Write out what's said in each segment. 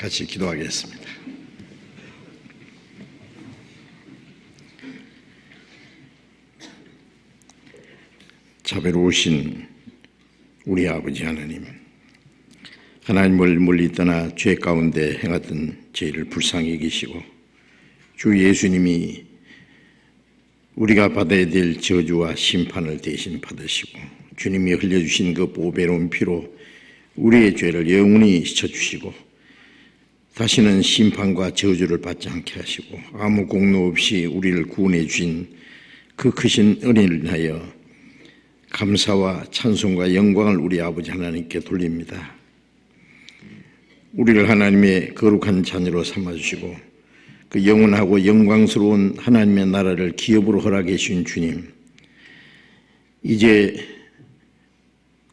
같이 기도하겠습니다. 자비로우신 우리 아버지 하나님, 하나님을 멀리 떠나 죄 가운데 행하던 죄를 불쌍히 여기시고 주 예수님이 우리가 받아야 될 저주와 심판을 대신 받으시고 주님이 흘려주신 그 보배로운 피로 우리의 죄를 영원히 씻어주시고 다시는 심판과 저주를 받지 않게 하시고 아무 공로 없이 우리를 구원해 주신 그 크신 은혜를 인하여 감사와 찬송과 영광을 우리 아버지 하나님께 돌립니다. 우리를 하나님의 거룩한 자녀로 삼아주시고 그 영원하고 영광스러운 하나님의 나라를 기업으로 허락해 주신 주님, 이제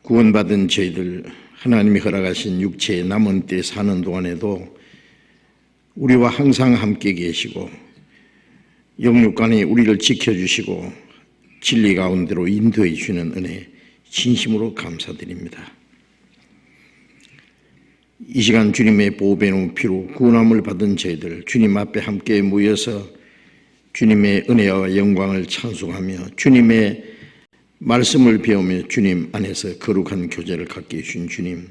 구원받은 저희들 하나님이 허락하신 육체의 남은 때 사는 동안에도 우리와 항상 함께 계시고 영육간에 우리를 지켜주시고 진리 가운데로 인도해 주시는 은혜 진심으로 감사드립니다. 이 시간 주님의 보배로운 피로 구원함을 받은 저희들 주님 앞에 함께 모여서 주님의 은혜와 영광을 찬송하며 주님의 말씀을 배우며 주님 안에서 거룩한 교제를 갖게 해주신 주님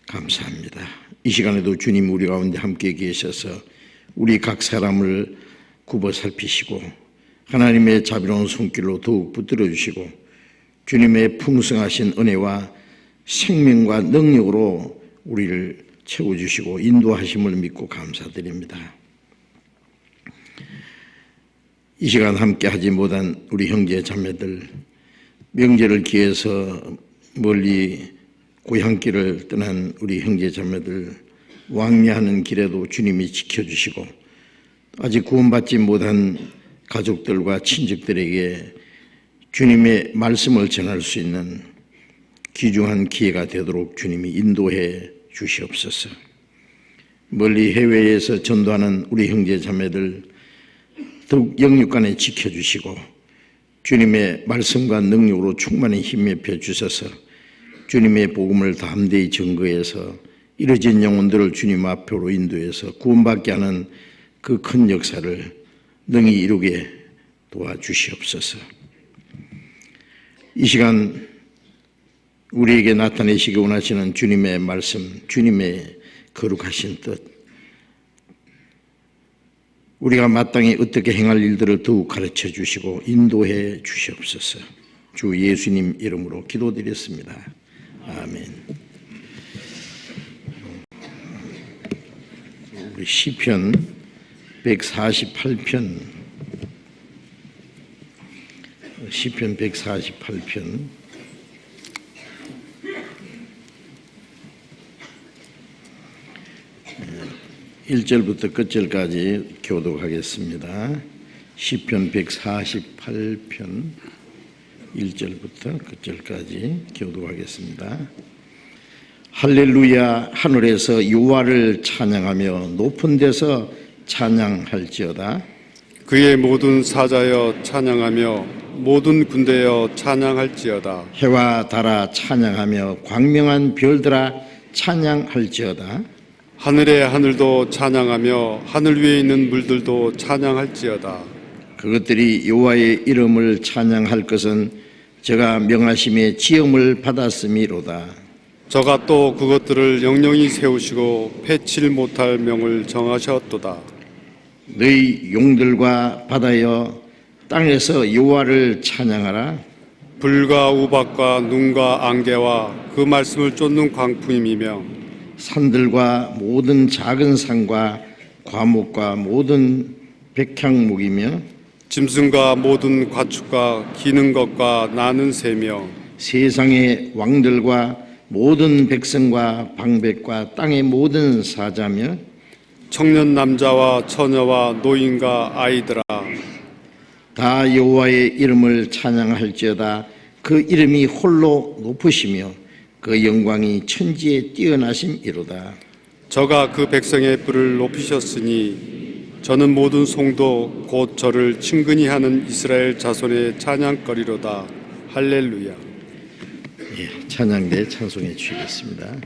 감사합니다. 이 시간에도 주님 우리 가운데 함께 계셔서 우리 각 사람을 굽어 살피시고 하나님의 자비로운 손길로 더욱 붙들어 주시고 주님의 풍성하신 은혜와 생명과 능력으로 우리를 채워주시고 인도하심을 믿고 감사드립니다. 이 시간 함께 하지 못한 우리 형제 자매들, 명절을 기해서 멀리 고향길을 떠난 우리 형제 자매들 왕래하는 길에도 주님이 지켜주시고 아직 구원받지 못한 가족들과 친척들에게 주님의 말씀을 전할 수 있는 귀중한 기회가 되도록 주님이 인도해 주시옵소서. 멀리 해외에서 전도하는 우리 형제 자매들 더욱 영육간에 지켜주시고 주님의 말씀과 능력으로 충만히 힘입혀 주셔서 주님의 복음을 담대히 증거해서 이뤄진 영혼들을 주님 앞으로 인도해서 구원받게 하는 그 큰 역사를 능히 이루게 도와주시옵소서. 이 시간 우리에게 나타내시기 원하시는 주님의 말씀, 주님의 거룩하신 뜻, 우리가 마땅히 어떻게 행할 일들을 더욱 가르쳐 주시고 인도해 주시옵소서. 주 예수님 이름으로 기도드렸습니다. 아멘. 우리 시편 148편, 시편 148편 1절부터 끝절까지 교독하겠습니다. 시편 148편 1절부터 끝절까지 교독하겠습니다. 할렐루야. 하늘에서 여호와를 찬양하며 높은 데서 찬양할지어다. 그의 모든 사자여 찬양하며 모든 군대여 찬양할지어다. 해와 달아 찬양하며 광명한 별들아 찬양할지어다. 하늘의 하늘도 찬양하며 하늘 위에 있는 물들도 찬양할지어다. 그것들이 여호와의 이름을 찬양할 것은 저가 명하심의 지음을 받았음이로다. 저가 또 그것들을 영영히 세우시고 패칠 못할 명을 정하셨도다. 너희 용들과 바다여 땅에서 여호와를 찬양하라. 불과 우박과 눈과 안개와 그 말씀을 쫓는 광풍임이며 산들과 모든 작은 산과 과목과 모든 백향목이며 짐승과 모든 가축과 기는 것과 나는 새며 세상의 왕들과 모든 백성과 방백과 땅의 모든 사자며 청년 남자와 처녀와 노인과 아이들아 다 여호와의 이름을 찬양할지어다. 그 이름이 홀로 높으시며 그 영광이 천지에 뛰어나심이로다. 저가 그 백성의 뿔을 높이셨으니 저는 모든 송도 곧 저를 친근히 하는 이스라엘 자손의 찬양거리로다. 할렐루야. 찬양대 찬송해 주시겠습니다.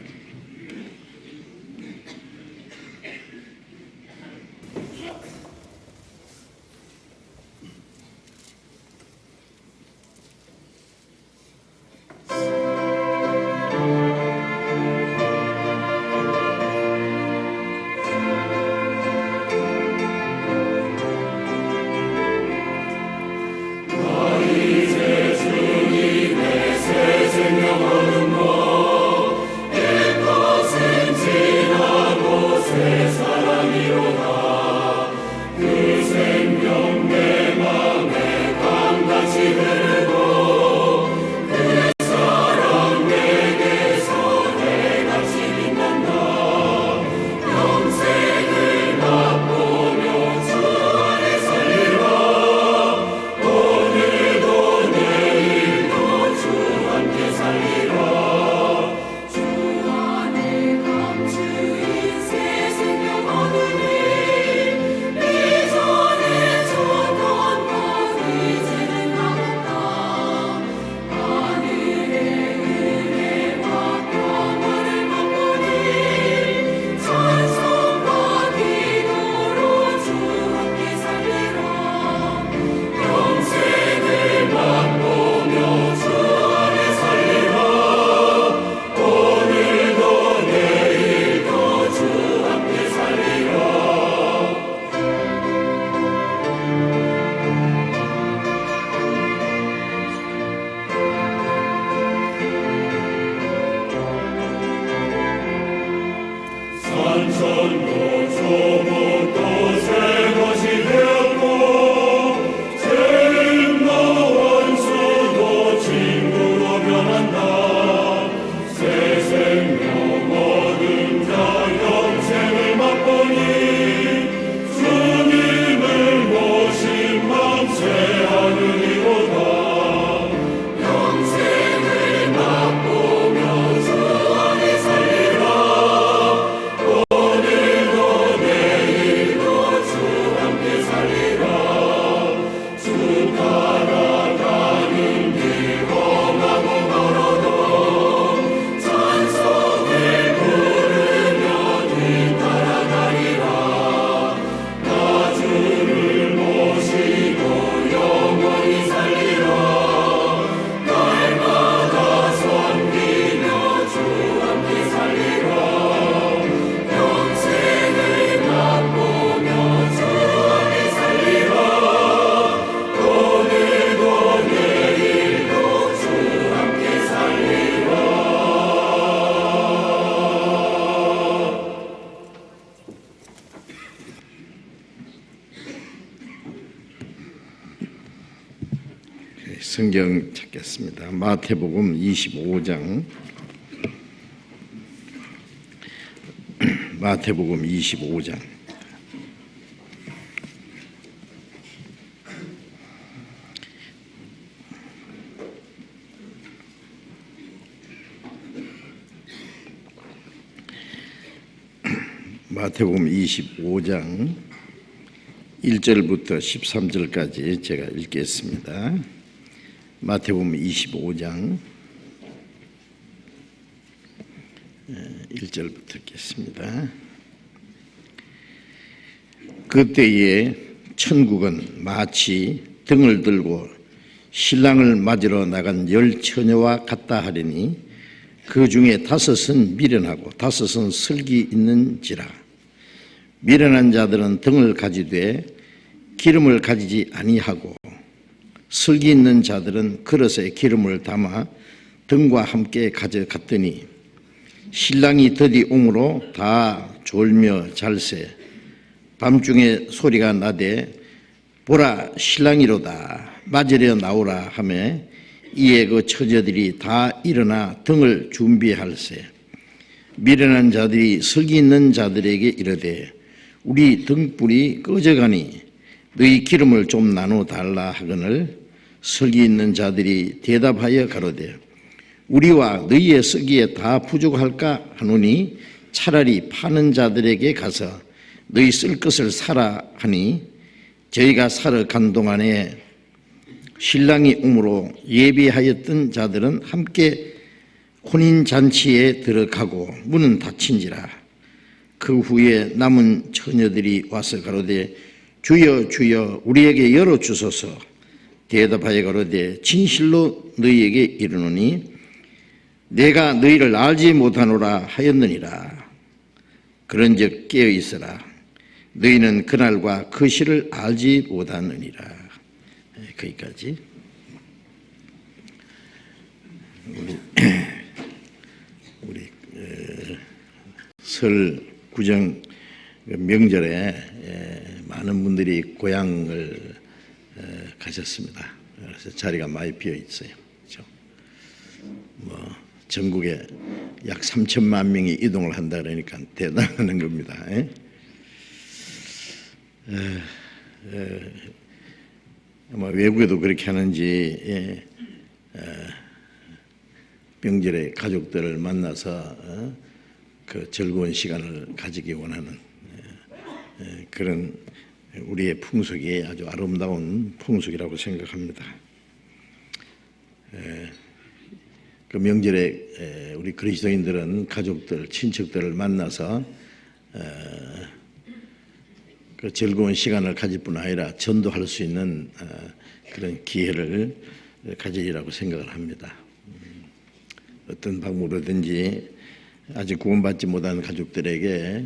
성경 찾겠습니다. 마태복음 25장. 마태복음 25장. 마태복음 25장 1절부터 13절까지 제가 읽겠습니다. 마태복음 25장 1절부터 읽겠습니다. 그때에 천국은 마치 등을 들고 신랑을 맞으러 나간 10 처녀와 같다 하리니 그 중에 5은 미련하고 5은 슬기 있는지라. 미련한 자들은 등을 가지되 기름을 가지지 아니하고 슬기 있는 자들은 그릇에 기름을 담아 등과 함께 가져갔더니 신랑이 드디 오므로 다 졸며 잘세. 밤중에 소리가 나되 보라 신랑이로다 맞으려 나오라 하매 이에 그 처녀들이 다 일어나 등을 준비할세. 미련한 자들이 슬기 있는 자들에게 이르되 우리 등불이 꺼져가니 너희 기름을 좀 나눠 달라 하거늘 슬기 있는 자들이 대답하여 가로되 우리와 너희의 쓰기에 다 부족할까 하노니 차라리 파는 자들에게 가서 너희 쓸 것을 사라 하니 저희가 사러 간 동안에 신랑이 오므로 예비하였던 자들은 함께 혼인잔치에 들어가고 문은 닫힌지라. 그 후에 남은 처녀들이 와서 가로되 주여 주여 우리에게 열어주소서. 대답하여 가로되 진실로 너희에게 이르노니 내가 너희를 알지 못하노라 하였느니라. 그런즉 깨어있으라. 너희는 그날과 그 시를 알지 못하느니라. 거기까지. 우리 설 구정 명절에 많은 분들이 고향을 가셨습니다. 그래서 자리가 많이 비어 있어요. 그렇죠? 전국에 약 3천만 명이 이동을 한다 그러니까 대단한 겁니다. 아마 외국에도 그렇게 하는지 명절에 가족들을 만나서 그 즐거운 시간을 가지기 원하는 그런 우리의 풍속이 아주 아름다운 풍속이라고 생각합니다. 그 명절에 우리 그리스도인들은 가족들, 친척들을 만나서 그 즐거운 시간을 가질 뿐 아니라 전도할 수 있는 그런 기회를 가지리라고 생각을 합니다. 어떤 방법으로든지 아직 구원받지 못한 가족들에게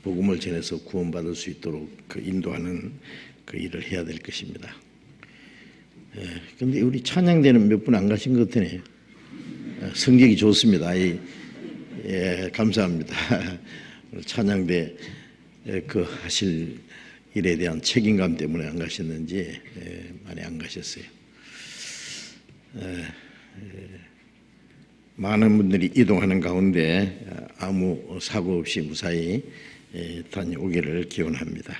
복음을 전해서 구원받을 수 있도록 그 인도하는 그 일을 해야 될 것입니다. 그런데 우리 찬양대는 몇 분 안 가신 것 같으네요. 성격이 좋습니다. 감사합니다. 찬양대 그 하실 일에 대한 책임감 때문에 안 가셨는지 많이 안 가셨어요. 많은 분들이 이동하는 가운데 아무 사고 없이 무사히 다녀오기를 기원합니다.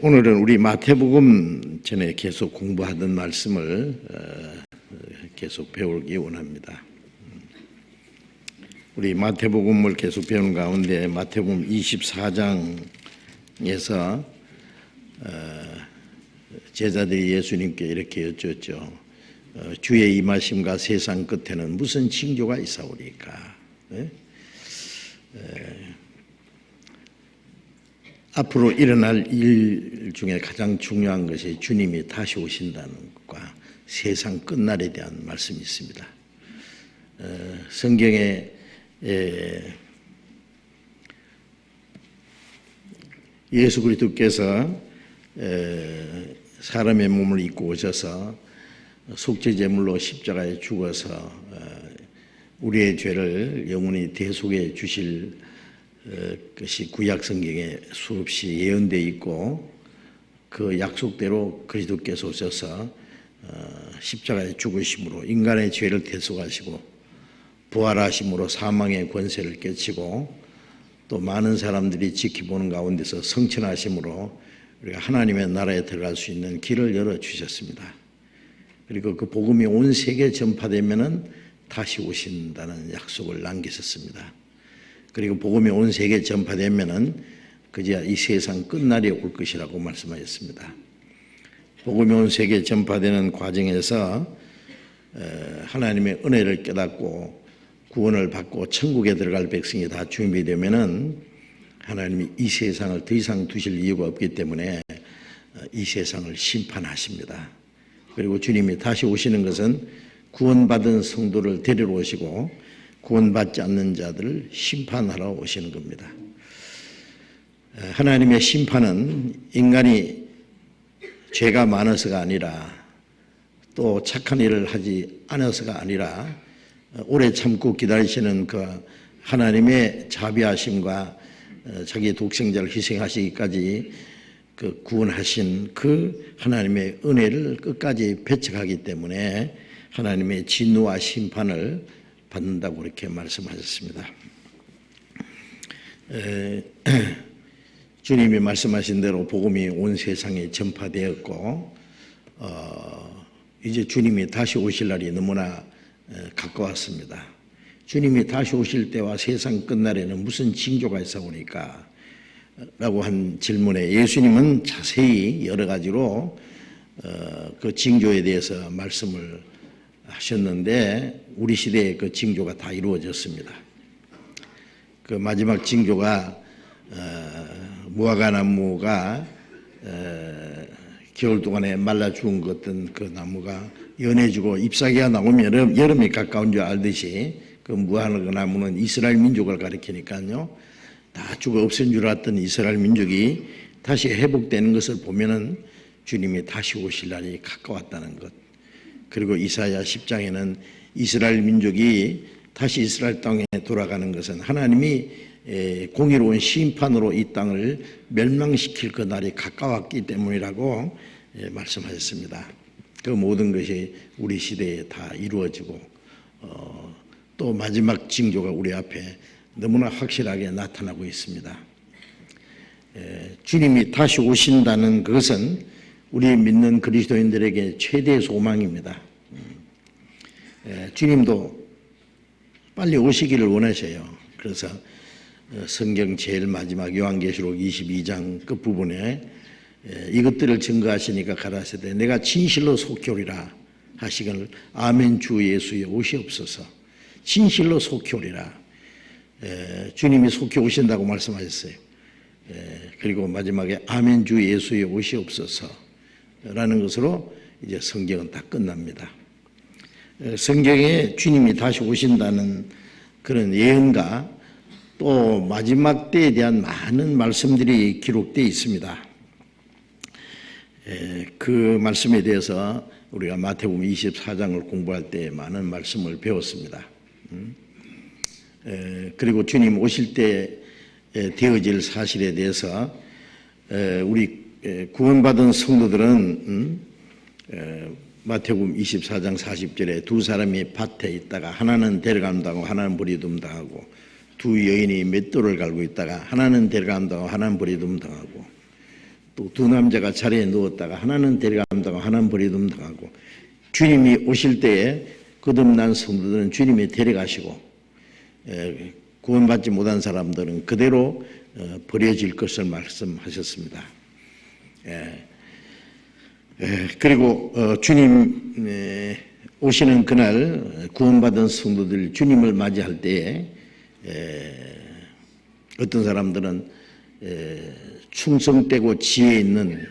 오늘은 우리 마태복음 전에 계속 공부하던 말씀을 계속 배우기 원합니다. 우리 마태복음을 계속 배우는 가운데 마태복음 24장에서 제자들이 예수님께 이렇게 여쭈었죠. 주의 임하심과 세상 끝에는 무슨 징조가 있사오리까? 앞으로 일어날 일 중에 가장 중요한 것이 주님이 다시 오신다는 것과 세상 끝날에 대한 말씀이 있습니다. 성경에 예수 그리스도께서 사람의 몸을 입고 오셔서 속죄제물로 십자가에 죽어서 우리의 죄를 영원히 대속해 주실 것이 구약 성경에 수없이 예언되어 있고 그 약속대로 그리스도께서 오셔서 십자가에 죽으심으로 인간의 죄를 대속하시고 부활하심으로 사망의 권세를 깨치고 또 많은 사람들이 지켜보는 가운데서 성천하심으로 우리가 하나님의 나라에 들어갈 수 있는 길을 열어주셨습니다. 그리고 그 복음이 온 세계에 전파되면은 다시 오신다는 약속을 남기셨습니다. 그리고 복음이 온 세계에 전파되면은 그제야 이 세상 끝날이 올 것이라고 말씀하셨습니다. 복음이 온 세계에 전파되는 과정에서 하나님의 은혜를 깨닫고 구원을 받고 천국에 들어갈 백성이 다 준비되면은 하나님이 이 세상을 더 이상 두실 이유가 없기 때문에 이 세상을 심판하십니다. 그리고 주님이 다시 오시는 것은 구원받은 성도를 데리러 오시고 구원받지 않는 자들을 심판하러 오시는 겁니다. 하나님의 심판은 인간이 죄가 많아서가 아니라 또 착한 일을 하지 않아서가 아니라 오래 참고 기다리시는 그 하나님의 자비하심과 자기 독생자를 희생하시기까지 그 구원하신 그 하나님의 은혜를 끝까지 배척하기 때문에 하나님의 진노와 심판을 받는다고 그렇게 말씀하셨습니다. 주님이 말씀하신 대로 복음이 온 세상에 전파되었고 이제 주님이 다시 오실 날이 너무나 가까웠습니다. 주님이 다시 오실 때와 세상 끝날에는 무슨 징조가 있사오니까? 라고 한 질문에 예수님은 자세히 여러 가지로 그 징조에 대해서 말씀을 하셨는데 우리 시대에 그 징조가 다 이루어졌습니다. 그 마지막 징조가 무화과 나무가 겨울 동안에 말라 죽은 것 같은 그 나무가 연해지고 잎사귀가 나오면 여름이 가까운 줄 알듯이 그 무화과 나무는 이스라엘 민족을 가리키니까요. 다 죽어 없앤 줄 알았던 이스라엘 민족이 다시 회복되는 것을 보면은 주님이 다시 오실 날이 가까웠다는 것. 그리고 이사야 10장에는 이스라엘 민족이 다시 이스라엘 땅에 돌아가는 것은 하나님이 공의로운 심판으로 이 땅을 멸망시킬 그 날이 가까웠기 때문이라고 말씀하셨습니다. 그 모든 것이 우리 시대에 다 이루어지고 또 마지막 징조가 우리 앞에 너무나 확실하게 나타나고 있습니다. 주님이 다시 오신다는 것은 우리 믿는 그리스도인들에게 최대의 소망입니다. 주님도 빨리 오시기를 원하셔요. 그래서 성경 제일 마지막 요한계시록 22장 끝부분에 이것들을 증거하시니까 가라사대 내가 진실로 속히 오리라 하시거늘 아멘 주 예수의 오시옵소서. 진실로 속히 오리라. 주님이 속히 오신다고 말씀하셨어요. 그리고 마지막에 아멘 주 예수의 오시옵소서 라는 것으로 이제 성경은 다 끝납니다. 성경에 주님이 다시 오신다는 그런 예언과 또 마지막 때에 대한 많은 말씀들이 기록되어 있습니다. 그 말씀에 대해서 우리가 마태복음 24장을 공부할 때 많은 말씀을 배웠습니다. 그리고 주님 오실 때 되어질 사실에 대해서 우리 구원받은 성도들은 마태복음 24장 40절에 두 사람이 밭에 있다가 하나는 데려간다 하고 하나는 버려둠다 하고 두 여인이 맷돌을 갈고 있다가 하나는 데려간다 하고 하나는 버려둠다 하고 또 두 남자가 자리에 누웠다가 하나는 데려간다 하고 하나는 버려둠다 하고 주님이 오실 때에 거듭난 성도들은 주님이 데려가시고 구원받지 못한 사람들은 그대로 버려질 것을 말씀하셨습니다. 그리고 주님 오시는 그날 구원받은 성도들 주님을 맞이할 때에 어떤 사람들은 충성되고 지혜 있는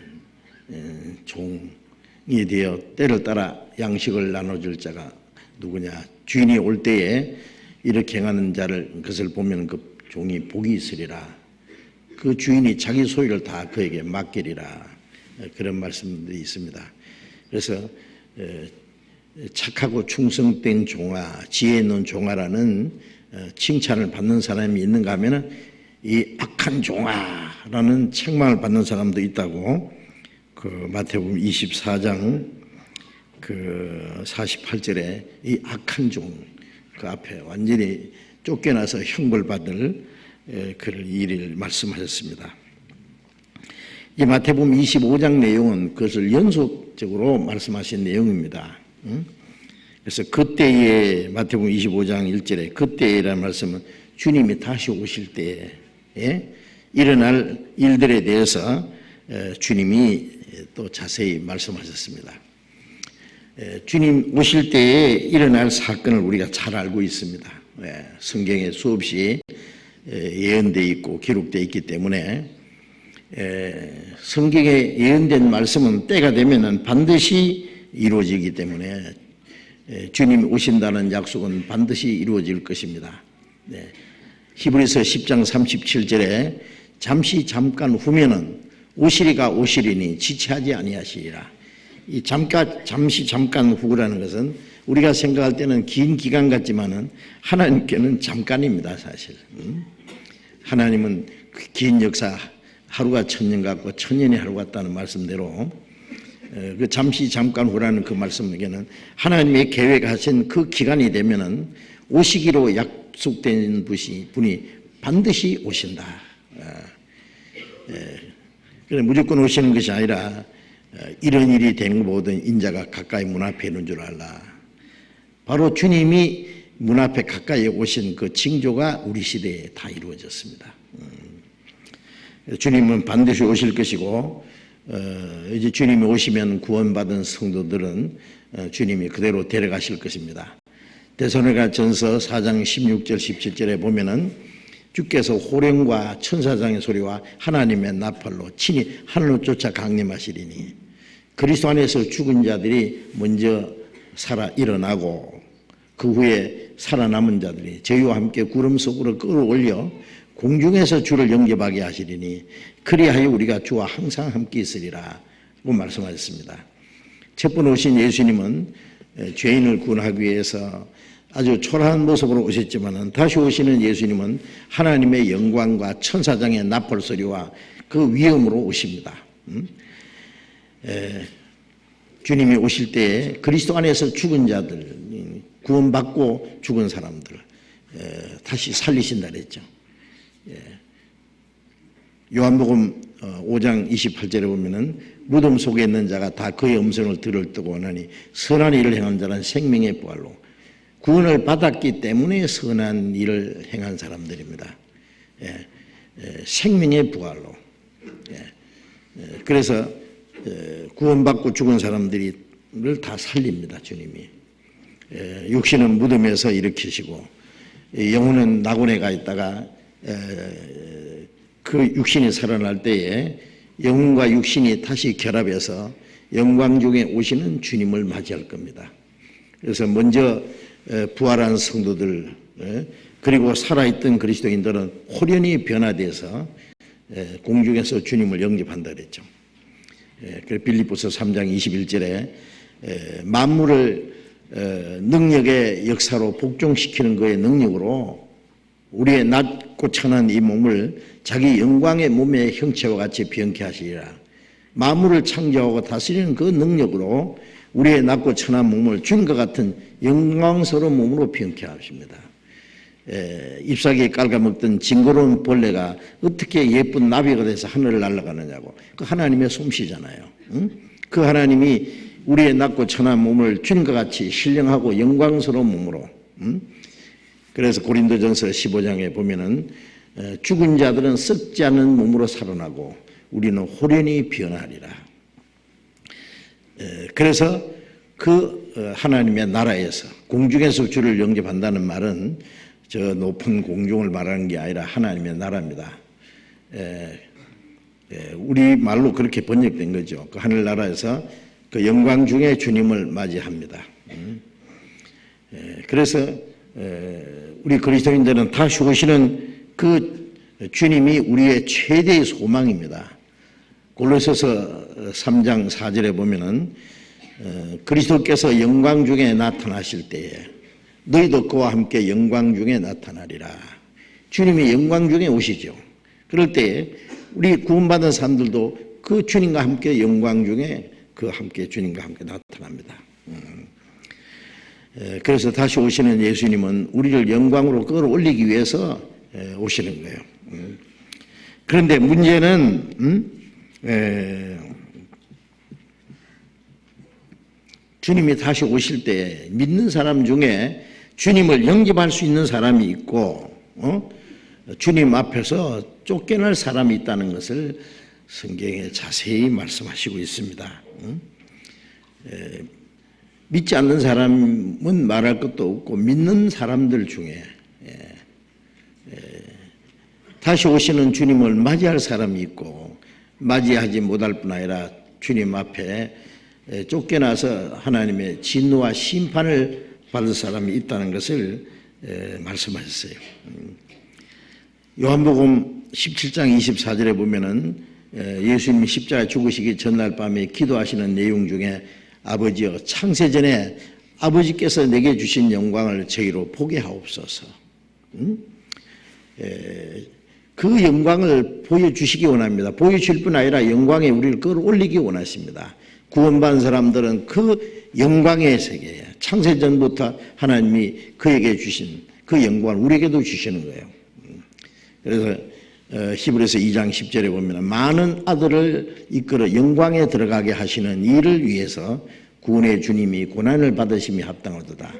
종이 되어 때를 따라 양식을 나눠줄 자가 누구냐. 주인이 올 때에 이렇게 행하는 자를 그것을 보면 그 종이 복이 있으리라. 그 주인이 자기 소유를 다 그에게 맡기리라. 그런 말씀들이 있습니다. 그래서 착하고 충성된 종아, 지혜 있는 종아라는 칭찬을 받는 사람이 있는가 하면 이 악한 종아라는 책망을 받는 사람도 있다고 그 마태복음 24장 그 48절에 이 악한 종 그 앞에 완전히 쫓겨나서 형벌받을 그럴 일을 말씀하셨습니다. 이 마태복음 25장 내용은 그것을 연속적으로 말씀하신 내용입니다. 그래서 그때에 마태복음 25장 1절에 그때라는 말씀은 주님이 다시 오실 때에 일어날 일들에 대해서 주님이 또 자세히 말씀하셨습니다. 주님 오실 때에 일어날 사건을 우리가 잘 알고 있습니다. 성경에 수없이 예언되어 있고 기록되어 있기 때문에 성경에 예언된 말씀은 때가 되면은 반드시 이루어지기 때문에 주님이 오신다는 약속은 반드시 이루어질 것입니다. 히브리서 10장 37절에 잠깐 후면은 오시리가 오시리니 지체하지 아니하시리라. 이 잠깐 후라는 것은 우리가 생각할 때는 긴 기간 같지만은 하나님께는 잠깐입니다, 사실. 하나님은 긴 역사 하루가 천년 같고 천년이 하루 같다는 말씀대로 그 잠깐 후라는 그 말씀에게는 하나님의 계획하신 그 기간이 되면은 오시기로 약속된 분이 반드시 오신다. 그래 무조건 오시는 것이 아니라 이런 일이 되는 것보다는 인자가 가까이 문 앞에 있는 줄 알라. 바로 주님이 문 앞에 가까이 오신 그 징조가 우리 시대에 다 이루어졌습니다. 주님은 반드시 오실 것이고 이제 주님이 오시면 구원받은 성도들은 주님이 그대로 데려가실 것입니다. 데살로니가전서 4장 16절 17절에 보면은 주께서 호령과 천사장의 소리와 하나님의 나팔로 친히 하늘로 쫓아 강림하시리니 그리스도 안에서 죽은 자들이 먼저 살아 일어나고 그 후에 살아남은 자들이 저희와 함께 구름 속으로 끌어올려 공중에서 주를 영접하게 하시리니 그리하여 우리가 주와 항상 함께 있으리라 고 말씀하셨습니다. 첫 번 오신 예수님은 죄인을 구원하기 위해서 아주 초라한 모습으로 오셨지만 다시 오시는 예수님은 하나님의 영광과 천사장의 나팔 소리와 그 위엄으로 오십니다. 주님이 오실 때에 그리스도 안에서 죽은 자들, 구원받고 죽은 사람들 다시 살리신다 그랬죠. 요한복음 5장 28절에 보면은 무덤 속에 있는 자가 다 그의 음성을 들을 뜨고 하나니 선한 일을 행한 자는 생명의 부활로 구원을 받았기 때문에 선한 일을 행한 사람들입니다. 생명의 부활로. 그래서 구원받고 죽은 사람들을 다 살립니다. 주님이. 육신은 무덤에서 일으키시고 영혼은 낙원에 가 있다가 그 육신이 살아날 때에 영혼과 육신이 다시 결합해서 영광 중에 오시는 주님을 맞이할 겁니다. 그래서 먼저 부활한 성도들 그리고 살아있던 그리스도인들은 호련히 변화돼서 공중에서 주님을 영접한다 그랬죠. 빌립보서 3장 21절에 만물을 능력의 역사로 복종시키는 그의 능력으로 우리의 낮고 천한 이 몸을 자기 영광의 몸의 형체와 같이 변케 하시리라. 만물을 창조하고 다스리는 그 능력으로 우리의 낮고 천한 몸을 주님과 같은 영광스러운 몸으로 변케 하십니다. 잎사귀에 깔아먹던 징그러운 벌레가 어떻게 예쁜 나비가 돼서 하늘을 날아가느냐고. 그 하나님의 솜씨잖아요. 그 하나님이 우리의 낮고 천한 몸을 주님과 같이 신령하고 영광스러운 몸으로. 그래서 고린도전서 15장에 보면은 죽은 자들은 썩지 않는 몸으로 살아나고 우리는 호련히 변하리라. 그래서 그 하나님의 나라에서 공중에서 주를 영접한다는 말은 저 높은 공중을 말하는 게 아니라 하나님의 나라입니다. 우리 말로 그렇게 번역된 거죠. 그 하늘나라에서 그 영광 중에 주님을 맞이합니다. 그래서 우리 그리스도인들은 다시 오시는 그 주님이 우리의 최대의 소망입니다. 골로새서 3장 4절에 보면은 그리스도께서 영광 중에 나타나실 때에 너희도 그와 함께 영광 중에 나타나리라. 주님이 영광 중에 오시죠. 그럴 때 우리 구원받은 사람들도 그 주님과 함께 영광 중에 그 함께 주님과 함께 나타납니다. 그래서 다시 오시는 예수님은 우리를 영광으로 끌어올리기 위해서 오시는 거예요. 그런데 문제는 주님이 다시 오실 때 믿는 사람 중에 주님을 영접할 수 있는 사람이 있고 주님 앞에서 쫓겨날 사람이 있다는 것을 성경에 자세히 말씀하시고 있습니다. 믿지 않는 사람은 말할 것도 없고 믿는 사람들 중에 다시 오시는 주님을 맞이할 사람이 있고 맞이하지 못할 뿐 아니라 주님 앞에 쫓겨나서 하나님의 진노와 심판을 받을 사람이 있다는 것을 말씀하셨어요. 요한복음 17장 24절에 보면은 예수님이 십자가에 죽으시기 전날 밤에 기도하시는 내용 중에 아버지여 창세전에 아버지께서 내게 주신 영광을 저희로 보게 하옵소서. 그 영광을 보여주시기 원합니다. 보여주실 뿐 아니라 영광에 우리를 끌어올리기 원하십니다. 구원받은 사람들은 그 영광의 세계에 창세전부터 하나님이 그에게 주신 그 영광을 우리에게도 주시는 거예요. 그래서 히브리서 2장 10절에 보면 많은 아들을 이끌어 영광에 들어가게 하시는 이를 위해서 구원의 주님이 고난을 받으심이 합당하도다.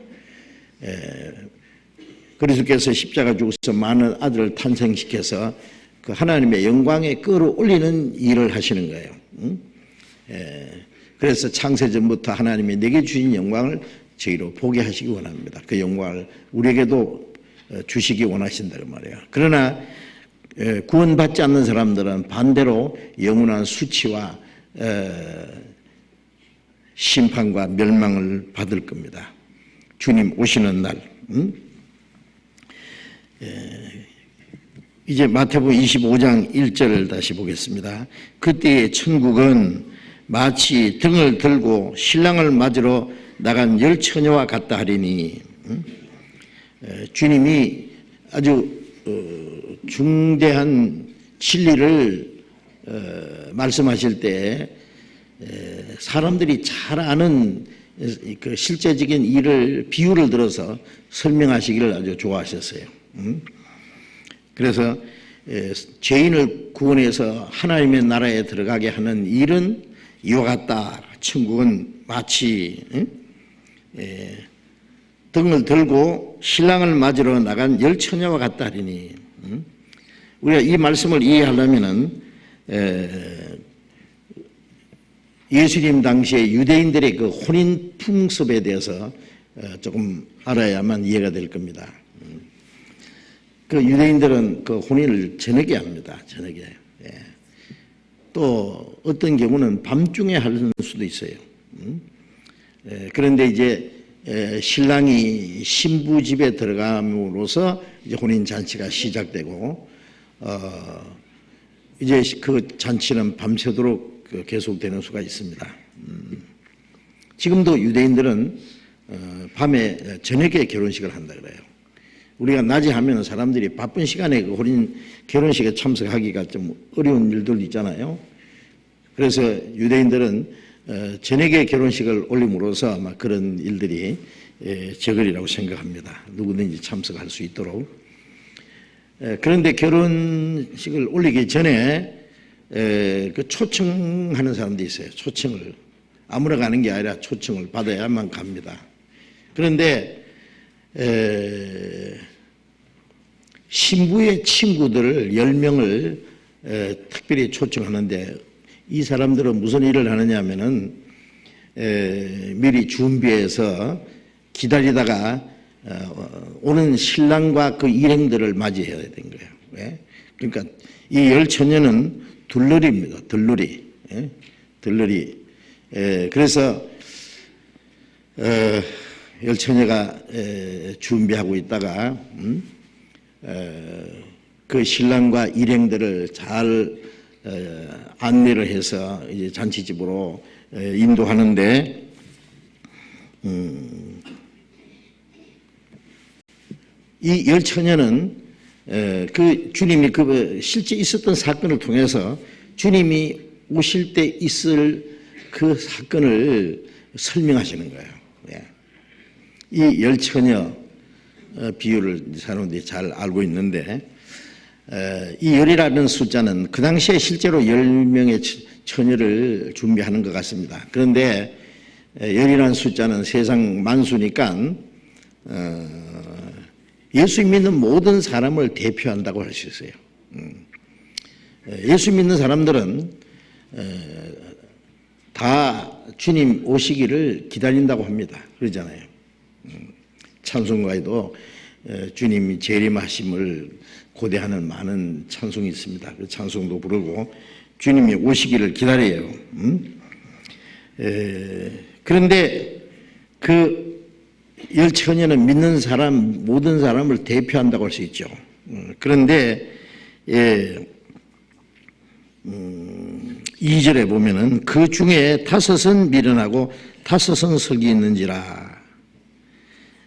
그리스도께서 십자가 죽어서 많은 아들을 탄생시켜서 그 하나님의 영광에 끌어올리는 일을 하시는 거예요. 그래서 창세전부터 하나님이 내게 주신 영광을 저희로 보게 하시기 원합니다. 그 영광을 우리에게도 주시기 원하신다 그 말이에요. 그러나 구원받지 않는 사람들은 반대로 영원한 수치와 심판과 멸망을 받을 겁니다. 주님 오시는 날. 이제 마태복음 25장 1절을 다시 보겠습니다. 그때의 천국은 마치 등을 들고 신랑을 맞으러 나간 열 처녀와 같다 하리니 주님이 아주 중대한 진리를 말씀하실 때 사람들이 잘 아는 그 실제적인 일을 비유를 들어서 설명하시기를 아주 좋아하셨어요. 그래서 죄인을 구원해서 하나님의 나라에 들어가게 하는 일은 이와 같다. 천국은 마치 등을 들고 신랑을 맞으러 나간 열 처녀와 같다 하리니 우리가 이 말씀을 이해하려면은 예수님 당시에 유대인들의 그 혼인 풍습에 대해서 조금 알아야만 이해가 될 겁니다. 그 유대인들은 그 혼인을 저녁에 합니다. 저녁에. 또 어떤 경우는 밤중에 하는 수도 있어요. 그런데 이제 신랑이 신부 집에 들어감으로써 이제 혼인 잔치가 시작되고 이제 그 잔치는 밤새도록 계속되는 수가 있습니다. 지금도 유대인들은 밤에 저녁에 결혼식을 한다 그래요. 우리가 낮에 하면 사람들이 바쁜 시간에 그 결혼식에 참석하기가 좀 어려운 일들도 있잖아요. 그래서 유대인들은 저녁에 결혼식을 올림으로써 아마 그런 일들이 적으리라고 생각합니다. 누구든지 참석할 수 있도록. 그런데 결혼식을 올리기 전에 그 초청하는 사람도 있어요. 초청을 아무나 가는 게 아니라 초청을 받아야만 갑니다. 그런데 신부의 친구들을 10명을 특별히 초청하는데 이 사람들은 무슨 일을 하느냐 하면은 미리 준비해서 기다리다가 오는 신랑과 그 일행들을 맞이해야 되는 거예요. 왜? 그러니까 이 열처녀는 들러리입니다. 들러리. 들러리. 그래서 열처녀가 준비하고 있다가 그 신랑과 일행들을 잘 안내를 해서 이제 잔치집으로 인도하는데 이 열처녀는 그 주님이 그 실제 있었던 사건을 통해서 주님이 오실 때 있을 그 사건을 설명하시는 거예요. 이 열처녀 비유를 사람들이 잘 알고 있는데 이 열이라는 숫자는 그 당시에 실제로 10명의 처녀를 준비하는 것 같습니다. 그런데 열이라는 숫자는 세상 만수니까 예수 믿는 모든 사람을 대표한다고 할 수 있어요. 예수 믿는 사람들은 다 주님 오시기를 기다린다고 합니다. 그러잖아요. 찬송가에도 주님이 재림하심을 고대하는 많은 찬송이 있습니다. 그 찬송도 부르고 주님이 오시기를 기다려요. 그런데 그 열처녀는 믿는 사람 모든 사람을 대표한다고 할 수 있죠. 그런데 2절에 보면은 그 중에 5은 미련하고 5은 설기 있는지라.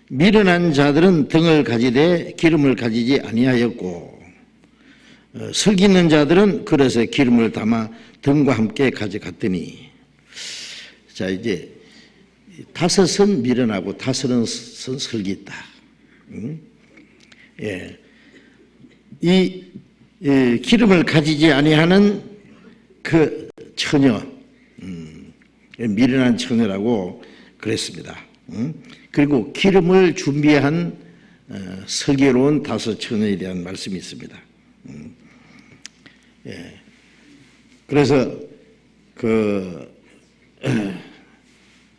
미련한 자들은 등을 가지되 기름을 가지지 아니하였고 설기 있는 자들은 그릇에 기름을 담아 등과 함께 가져갔더니. 자, 이제 5은 미련하고 5은 설기 있다. 이 기름을 가지지 아니하는 그 처녀, 미련한 처녀라고 그랬습니다. 그리고 기름을 준비한 설계로운 5 처녀에 대한 말씀이 있습니다. 그래서 그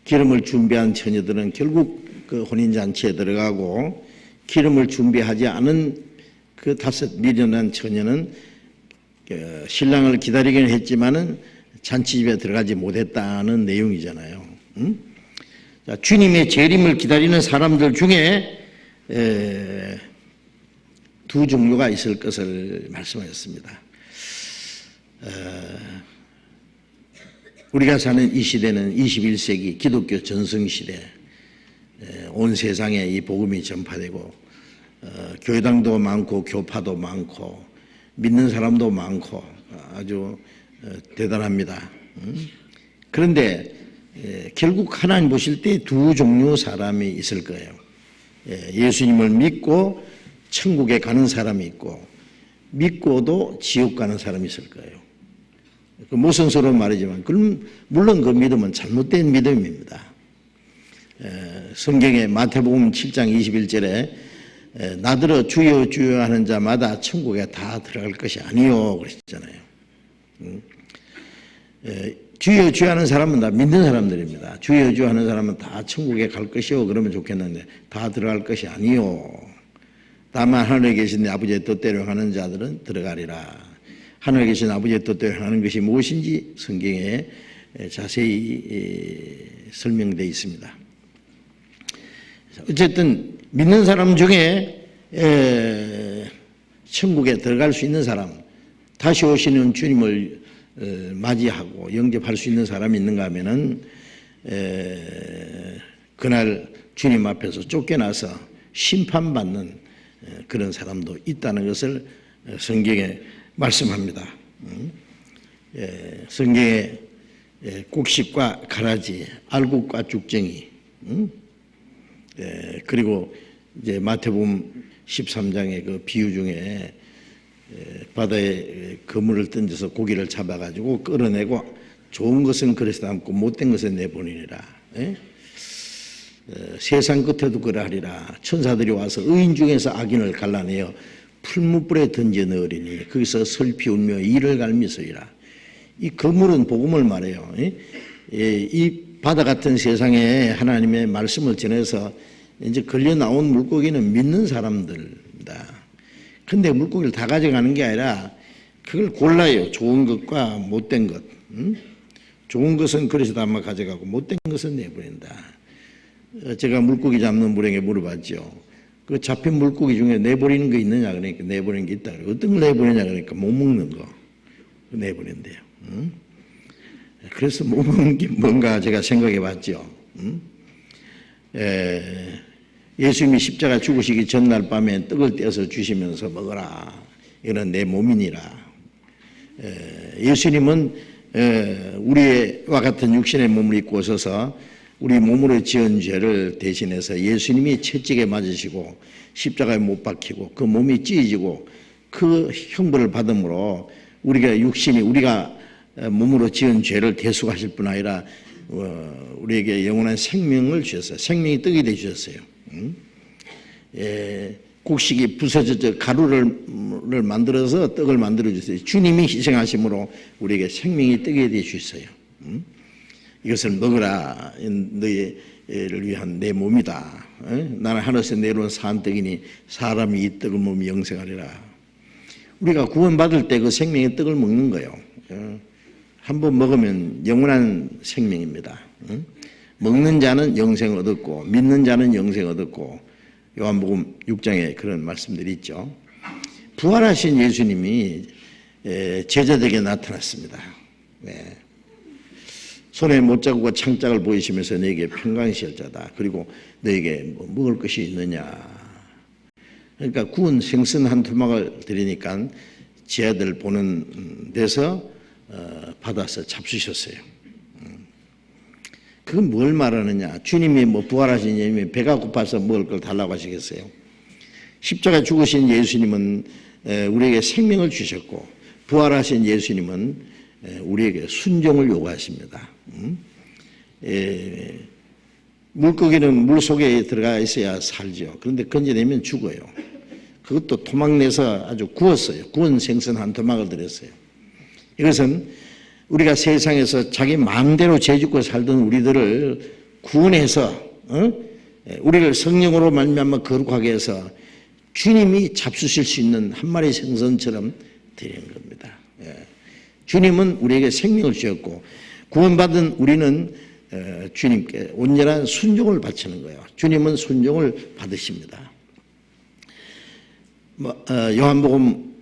기름을 준비한 처녀들은 결국 그 혼인잔치에 들어가고 기름을 준비하지 않은 그 5 미련한 처녀는 신랑을 기다리기는 했지만은 잔치집에 들어가지 못했다는 내용이잖아요. 자, 주님의 재림을 기다리는 사람들 중에 2 종류가 있을 것을 말씀하셨습니다. 우리가 사는 이 시대는 21세기 기독교 전성시대, 온 세상에 이 복음이 전파되고 교회당도 많고 교파도 많고 믿는 사람도 많고 아주 대단합니다. 그런데 결국 하나님 보실 때 2 종류 사람이 있을 거예요. 예수님을 믿고 천국에 가는 사람이 있고 믿고도 지옥 가는 사람이 있을 거예요. 그 모순스러운 말이지만 물론 그 믿음은 잘못된 믿음입니다. 성경의 마태복음 7장 21절에 나더러 주여 주여 하는 자마다 천국에 다 들어갈 것이 아니요 그랬잖아요. 주여 주여 하는 사람은 다 믿는 사람들입니다. 주여 주여 하는 사람은 다 천국에 갈 것이요 그러면 좋겠는데 다 들어갈 것이 아니요. 다만 하늘에 계신 내 아버지의 뜻대로 하는 자들은 들어가리라. 하늘에 계신 아버지의 뜻대로 하는 것이 무엇인지 성경에 자세히 설명되어 있습니다. 어쨌든 믿는 사람 중에 천국에 들어갈 수 있는 사람, 다시 오시는 주님을 맞이하고 영접할 수 있는 사람이 있는가 하면은 그날 주님 앞에서 쫓겨나서 심판받는 그런 사람도 있다는 것을 성경에 말씀합니다. 성경에 곡식과 가라지, 알곡과 죽정이, 그리고 이제 마태복음 13장의 그 비유 중에 바다에 그물을 던져서 고기를 잡아가지고 끌어내고 좋은 것은 그릇에 담고 못된 것은 내보내니라. 세상 끝에도 그러하리라. 천사들이 와서 의인 중에서 악인을 갈라내어 풀무불에 던져 넣으리니 거기서 슬피 울며 이를 갈미서이라. 이 그물은 복음을 말해요. 이 바다 같은 세상에 하나님의 말씀을 전해서 이제 걸려 나온 물고기는 믿는 사람들입니다. 근데 물고기를 다 가져가는 게 아니라 그걸 골라요. 좋은 것과 못된 것. 좋은 것은 그릇에 담아 가져가고 못된 것은 내보낸다. 제가 물고기 잡는 분에게 물어봤죠. 그 잡힌 물고기 중에 내버리는 거 있느냐 그러니까 내보내는 게 있다. 어떤 걸 내보내냐 그러니까 못 먹는 거 내보낸대요. 그래서 못 먹는 게 뭔가 제가 생각해 봤죠. 예수님이 십자가 죽으시기 전날 밤에 떡을 떼어서 주시면서 먹어라. 이건 내 몸이니라. 예수님은 우리와 같은 육신의 몸을 입고 오셔서 우리 몸으로 지은 죄를 대신해서 예수님이 채찍에 맞으시고 십자가에 못 박히고 그 몸이 찢어지고 그 형벌을 받음으로 우리가 육신이 우리가 몸으로 지은 죄를 대속하실 뿐 아니라 우리에게 영원한 생명을 주셨어요. 생명이 떡이 되주셨어요. 곡식이 부서져 가루를 만들어서 떡을 만들어 주세요. 주님이 희생하심으로 우리에게 생명이 떡이 되주셨어요. 이것을 먹으라. 너희를 위한 내 몸이다. 나는 하늘에서 내려온 산 떡이니 사람이 이 떡을 먹으면 영생하리라. 우리가 구원받을 때 그 생명의 떡을 먹는 거예요. 한번 먹으면 영원한 생명입니다. 먹는 자는 영생을 얻었고 믿는 자는 영생을 얻었고 요한복음 6장에 그런 말씀들이 있죠. 부활하신 예수님이 제자들에게 나타났습니다. 손에 못자국과 창짝을 보이시면서 너에게 평강이실 자다. 그리고 너에게 뭐 먹을 것이 있느냐. 그러니까 구운 생선 한 토막을 드리니까 제자들 보는 데서 받아서 잡수셨어요. 그건 뭘 말하느냐. 주님이 뭐 부활하신 예수님이 배가 고파서 먹을 걸 달라고 하시겠어요. 십자가 죽으신 예수님은 우리에게 생명을 주셨고 부활하신 예수님은 우리에게 순종을 요구하십니다. 물고기는 물 속에 들어가 있어야 살죠. 그런데 건져내면 죽어요. 그것도 토막 내서 아주 구웠어요. 구운 생선 한 토막을 드렸어요. 이것은 우리가 세상에서 자기 마음대로 죄짓고 살던 우리들을 구원해서 우리를 성령으로 말미암아 거룩하게 해서 주님이 잡수실 수 있는 한 마리 생선처럼 드리는 겁니다. 주님은 우리에게 생명을 주셨고 구원받은 우리는 주님께 온전한 순종을 바치는 거예요. 주님은 순종을 받으십니다. 요한복음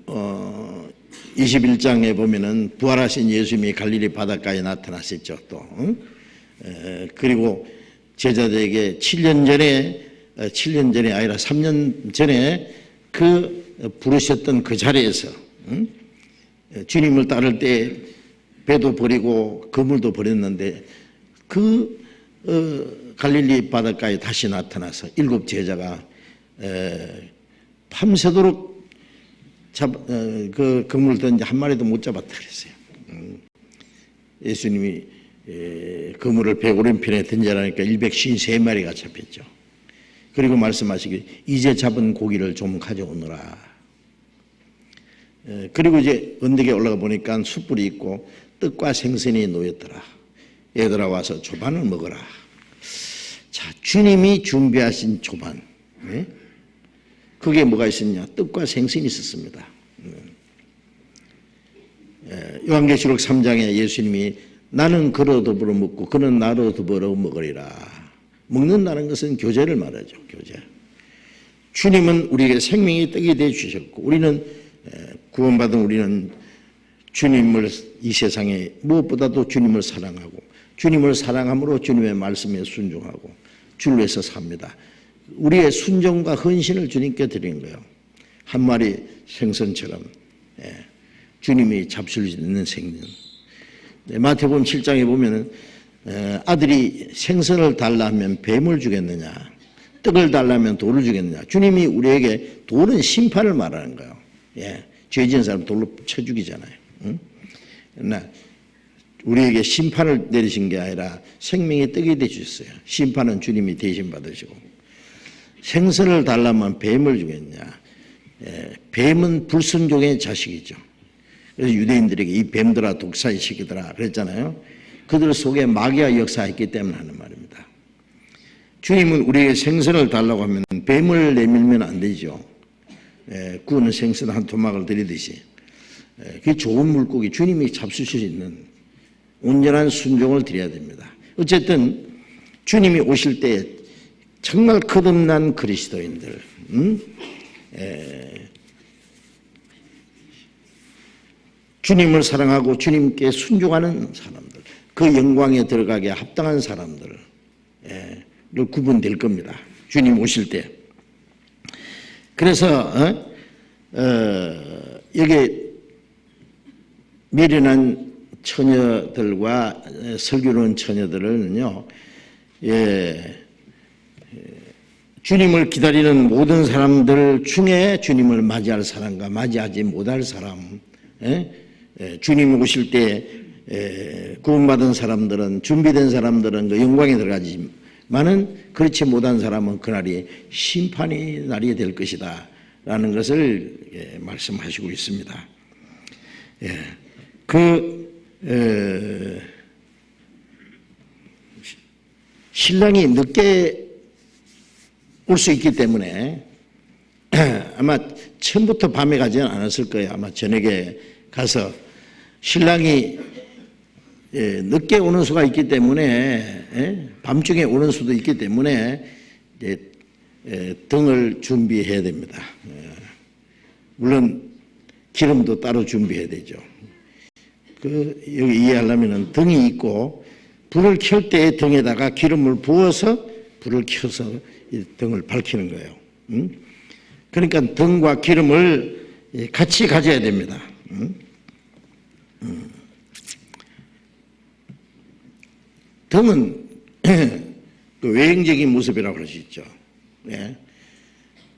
21장에 보면은 부활하신 예수님이 갈릴리 바닷가에 나타나셨죠. 또 그리고 제자들에게 7년 전에 아니라 3년 전에 그 부르셨던 그 자리에서 주님을 따를 때 배도 버리고 그물도 버렸는데 그 갈릴리 바닷가에 다시 나타나서 7 제자가 밤새도록 그 그물을 던지 한 마리도 못 잡았다 그랬어요. 예수님이 그물을 배고름편에 던지라니까 153마리가 잡혔죠. 그리고 말씀하시길 이제 잡은 고기를 좀 가져오너라. 그리고 이제 언덕에 올라가 보니까 숯불이 있고 떡과 생선이 놓였더라. 얘들아 와서 조반을 먹어라. 자, 주님이 준비하신 조반. 그게 뭐가 있었냐? 떡과 생선이 있었습니다. 요한계시록 3장에 예수님이 나는 그로 더불어 먹고 그는 나로 더불어 먹으리라. 먹는다는 것은 교제를 말하죠. 교제. 주님은 우리에게 생명의 떡이 되어 주셨고 우리는 구원받은 우리는 주님을 이 세상에 무엇보다도 주님을 사랑하고 주님을 사랑함으로 주님의 말씀에 순종하고 주를 위해서 삽니다. 우리의 순종과 헌신을 주님께 드리는 거예요. 한 마리 생선처럼 주님이 잡수실 수 있는 생선. 마태복음 7장에 보면은 아들이 생선을 달라면 뱀을 주겠느냐, 떡을 달라면 돌을 주겠느냐. 주님이 우리에게 돌은 심판을 말하는 거예요. 죄 지은 사람 돌로 쳐 죽이잖아요. 그러나 우리에게 심판을 내리신 게 아니라 생명의 떡이 되주셨어요. 심판은 주님이 대신 받으시고. 생선을 달라면 뱀을 주겠냐. 뱀은 불순종의 자식이죠. 그래서 유대인들에게 이 뱀들아 독사의 새끼들아 그랬잖아요. 그들 속에 마귀가 역사했기 때문에 하는 말입니다. 주님은 우리에게 생선을 달라고 하면 뱀을 내밀면 안 되죠. 구우는 생선 한 토막을 드리듯이. 그게 좋은 물고기, 주님이 잡수실 수 있는 온전한 순종을 드려야 됩니다. 어쨌든 주님이 오실 때 정말 거듭난 그리스도인들, 주님을 사랑하고 주님께 순종하는 사람들, 그 영광에 들어가게 합당한 사람들을 구분될 겁니다. 주님 오실 때. 그래서 여기 미련한 처녀들과 슬기로운 처녀들은요, 주님을 기다리는 모든 사람들 중에 주님을 맞이할 사람과 맞이하지 못할 사람, 주님 오실 때 구원받은 사람들은, 준비된 사람들은 그 영광에 들어가지만은 그렇지 못한 사람은 그날이 심판이 날이 될 것이다 라는 것을 말씀하시고 있습니다. 신랑이 늦게 올 수 있기 때문에 아마 처음부터 밤에 가지는 않았을 거예요. 아마 저녁에 가서 신랑이 늦게 오는 수가 있기 때문에, 밤중에 오는 수도 있기 때문에 등을 준비해야 됩니다. 물론 기름도 따로 준비해야 되죠. 여기 이해하려면 등이 있고 불을 켤 때 등에다가 기름을 부어서 불을 켜서 등을 밝히는 거예요. 그러니까 등과 기름을 같이 가져야 됩니다. 등은 그 외형적인 모습이라고 할 수 있죠.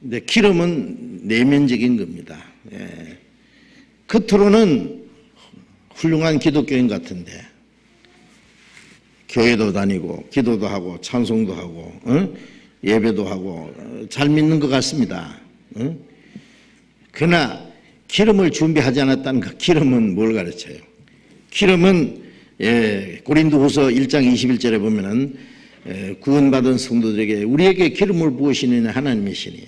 근데 기름은 내면적인 겁니다. 겉으로는 훌륭한 기독교인 같은데 교회도 다니고 기도도 하고 찬송도 하고 예배도 하고 잘 믿는 것 같습니다. 그러나 기름을 준비하지 않았다는 그 기름은 뭘 가르쳐요? 기름은 고린도후서 1장 21절에 보면은 구원받은 성도들에게 우리에게 기름을 부으시는 하나님이시니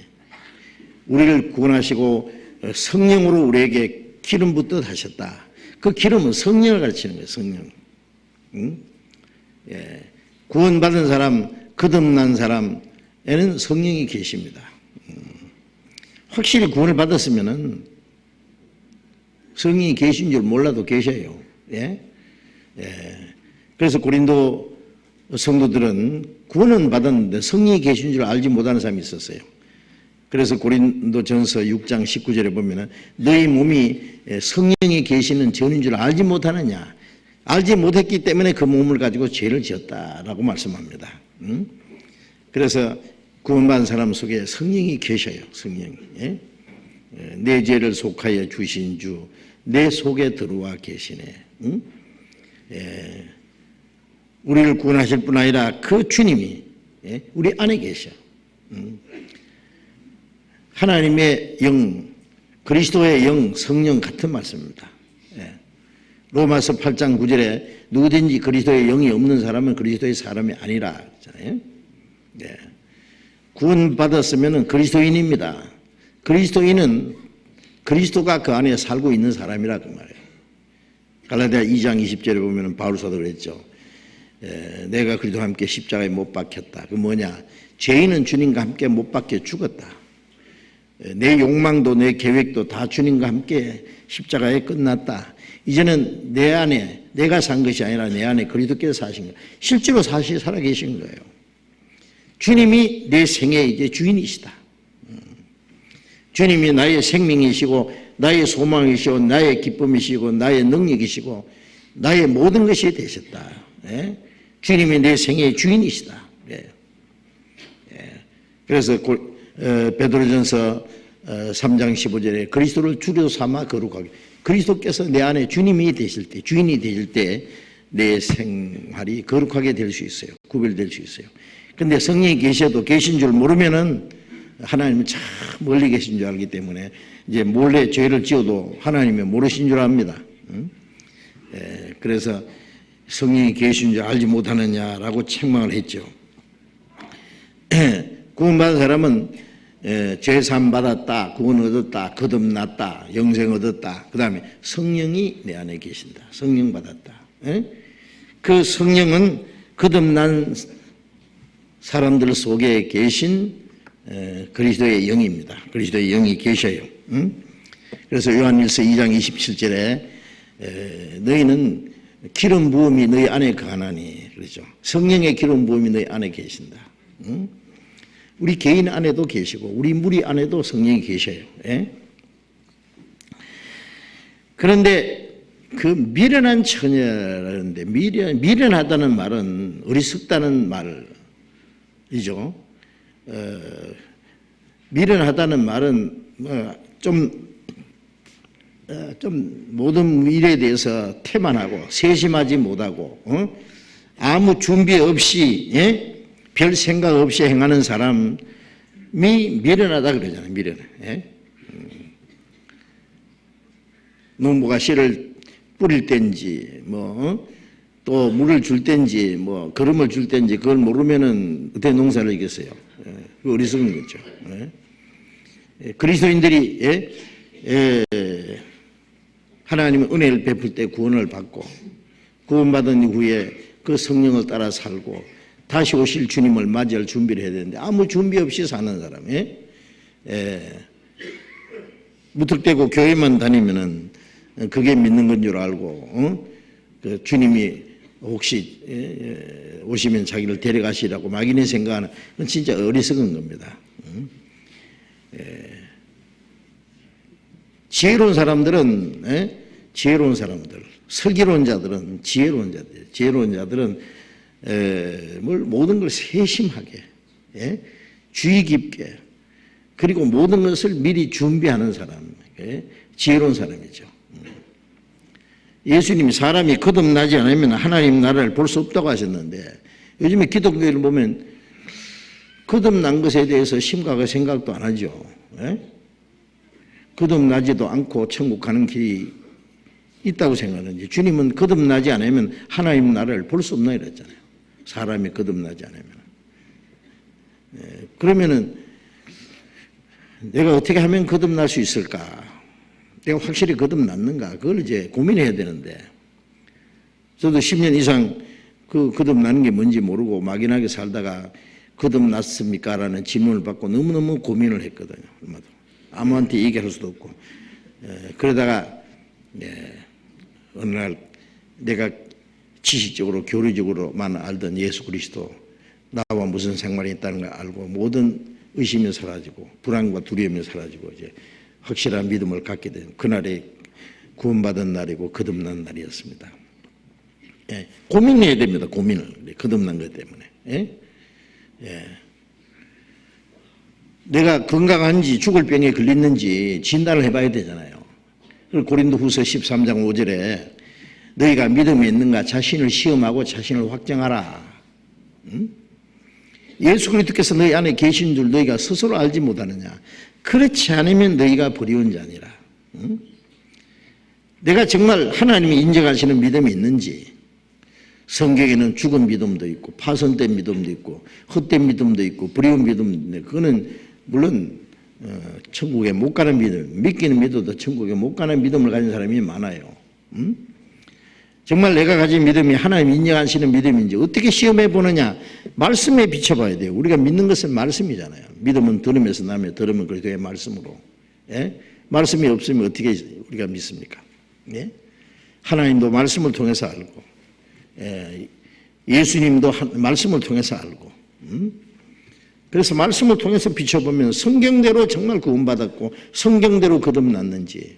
우리를 구원하시고 성령으로 우리에게 기름 붓듯 하셨다. 그 기름은 성령을 가르치는 거예요. 성령. 구원받은 사람, 거듭난 사람에는 성령이 계십니다. 확실히 구원을 받았으면은 성령이 계신 줄 몰라도 계셔요. 그래서 고린도 성도들은 구원은 받았는데 성령이 계신 줄 알지 못하는 사람이 있었어요. 그래서 고린도전서 6장 19절에 보면은 너희 몸이 성령이 계시는 전인 줄 알지 못하느냐. 알지 못했기 때문에 그 몸을 가지고 죄를 지었다라고 말씀합니다. 그래서 구원받은 사람 속에 성령이 계셔요. 성령이. 내 죄를 속하여 주신 주 내 속에 들어와 계시네. 우리를 구원하실 뿐 아니라 그 주님이 우리 안에 계셔. 하나님의 영, 그리스도의 영, 성령 같은 말씀입니다. 로마서 8장 9절에 누구든지 그리스도의 영이 없는 사람은 그리스도의 사람이 아니라 그러잖아요. 구원받았으면 그리스도인입니다. 그리스도인은 그리스도가 그 안에 살고 있는 사람이라 그 말이에요. 갈라디아 2장 20절에 보면 바울 사도 그랬죠. 내가 그리스도와 함께 십자가에 못 박혔다. 그 뭐냐? 죄인은 주님과 함께 못 박혀 죽었다. 내 욕망도 내 계획도 다 주님과 함께 십자가에 끝났다. 이제는 내 안에 내가 산 것이 아니라 내 안에 그리스도께서 사신 거예요. 실제로 살아계신 거예요. 주님이 내 생애의 이제 주인이시다. 주님이 나의 생명이시고 나의 소망이시고 나의 기쁨이시고 나의 능력이시고 나의 모든 것이 되셨다. 예? 주님이 내 생애의 주인이시다. 예. 예. 그래서 베드로전서 3장 15절에 그리스도를 주로 삼아 거룩하게, 그리스도께서 내 안에 주님이 되실 때, 주인이 되실 때 내 생활이 거룩하게 될 수 있어요. 구별될 수 있어요. 근데 성령이 계셔도 계신 줄 모르면은 하나님은 참 멀리 계신 줄 알기 때문에 이제 몰래 죄를 지어도 하나님이 모르신 줄 압니다. 예, 그래서 성령이 계신 줄 알지 못하느냐라고 책망을 했죠. 구원받은 사람은 죄사함 받았다, 구원 얻었다, 거듭났다, 영생 얻었다. 그 다음에 성령이 내 안에 계신다. 성령 받았다. 그 성령은 거듭난 사람들 속에 계신 그리스도의 영입니다. 그리스도의 영이 계셔요. 그래서 요한일서 2장 27절에 너희는 기름 부음이 너희 안에 거하나니, 그렇죠. 성령의 기름 부음이 너희 안에 계신다. 우리 개인 안에도 계시고 우리 무리 안에도 성령이 계셔요. 예? 그런데 그 미련한 처녀라는데, 미련하다는 말은 어리석다는 말이죠. 미련하다는 말은 좀 모든 일에 대해서 태만하고 세심하지 못하고 아무 준비 없이, 예? 별 생각 없이 행하는 사람이 미련하다 그러잖아요. 미련해. 예? 농부가 씨를 뿌릴 땐지 또 물을 줄 땐지 거름을 줄 땐지 그걸 모르면은 어떻게 농사를 이겼어요. 예? 그 어리석은 거죠. 예? 그리스도인들이, 하나님의 은혜를 베풀 때 구원을 받고 구원받은 이후에 그 성령을 따라 살고 다시 오실 주님을 맞이할 준비를 해야 되는데 아무 준비 없이 사는 사람, 무턱대고 교회만 다니면은 그게 믿는 건 줄 알고, 그 주님이 혹시 오시면 자기를 데려가시라고 막연히 생각하는 건 진짜 어리석은 겁니다. 지혜로운 사람들은, 지혜로운 사람들, 슬기로운 자들은 지혜로운 자들, 지혜로운 자들은 모든 걸 세심하게, 주의 깊게, 그리고 모든 것을 미리 준비하는 사람, 지혜로운 사람이죠. 예수님이 사람이 거듭나지 않으면 하나님 나라를 볼 수 없다고 하셨는데, 요즘에 기독교를 보면 거듭난 것에 대해서 심각하게 생각도 안 하죠. 거듭나지도 않고 천국 가는 길이 있다고 생각하는지, 주님은 거듭나지 않으면 하나님 나라를 볼 수 없나 이랬잖아요. 사람이 거듭나지 않으면. 그러면은 내가 어떻게 하면 거듭날 수 있을까? 내가 확실히 거듭났는가? 그걸 이제 고민해야 되는데, 저도 10년 이상 그 거듭나는 게 뭔지 모르고 막연하게 살다가 거듭났습니까? 라는 질문을 받고 너무너무 고민을 했거든요. 아무한테 얘기할 수도 없고. 그러다가 어느 날 내가 지식적으로 교리적으로만 알던 예수 그리스도, 나와 무슨 상관이 있다는 걸 알고 모든 의심이 사라지고 불안과 두려움이 사라지고 이제 확실한 믿음을 갖게 된 그날이 구원받은 날이고 거듭난 날이었습니다. 고민해야 됩니다. 고민을. 거듭난 것 때문에. 내가 건강한지 죽을 병에 걸렸는지 진단을 해봐야 되잖아요. 고린도후서 13장 5절에 너희가 믿음이 있는가 자신을 시험하고 자신을 확정하라. 예수 그리스도께서 너희 안에 계신 줄 너희가 스스로 알지 못하느냐. 그렇지 않으면 너희가 버리운 자니라. 내가 정말 하나님이 인정하시는 믿음이 있는지. 성경에는 죽은 믿음도 있고 파손된 믿음도 있고 헛된 믿음도 있고 버리운 믿음도 있는데, 그거는 물론 천국에 못 가는 믿음, 믿기는 믿어도 천국에 못 가는 믿음을 가진 사람이 많아요. 정말 내가 가진 믿음이 하나님 인정하시는 믿음인지 어떻게 시험해 보느냐? 말씀에 비춰봐야 돼요. 우리가 믿는 것은 말씀이잖아요. 믿음은 들음에서 나며 들음은 그리스도의 말씀으로. 말씀이 없으면 어떻게 우리가 믿습니까? 하나님도 말씀을 통해서 알고, 예수님도 말씀을 통해서 알고, 그래서 말씀을 통해서 비춰보면 성경대로 정말 구원받았고 성경대로 거듭났는지,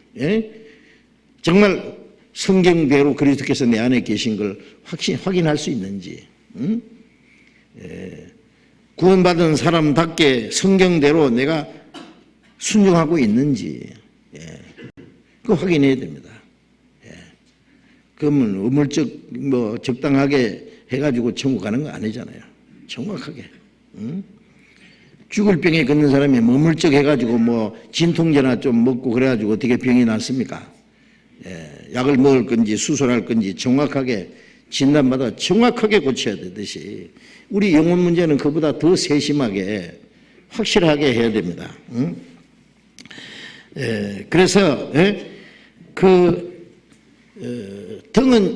정말 성경대로 그리스도께서 내 안에 계신 걸 확인할 수 있는지, 구원받은 사람답게 성경대로 내가 순종하고 있는지, 그거 확인해야 됩니다. 그러면 우물적 적당하게 해가지고 천국 가는 거 아니잖아요. 정확하게. 죽을 병에 걷는 사람이 머물쩍 해가지고 진통제나 좀 먹고 그래가지고 어떻게 병이 낫습니까? 약을 먹을 건지 수술할 건지 정확하게 진단받아 정확하게 고쳐야 되듯이 우리 영혼 문제는 그보다 더 세심하게 확실하게 해야 됩니다. 그래서 등은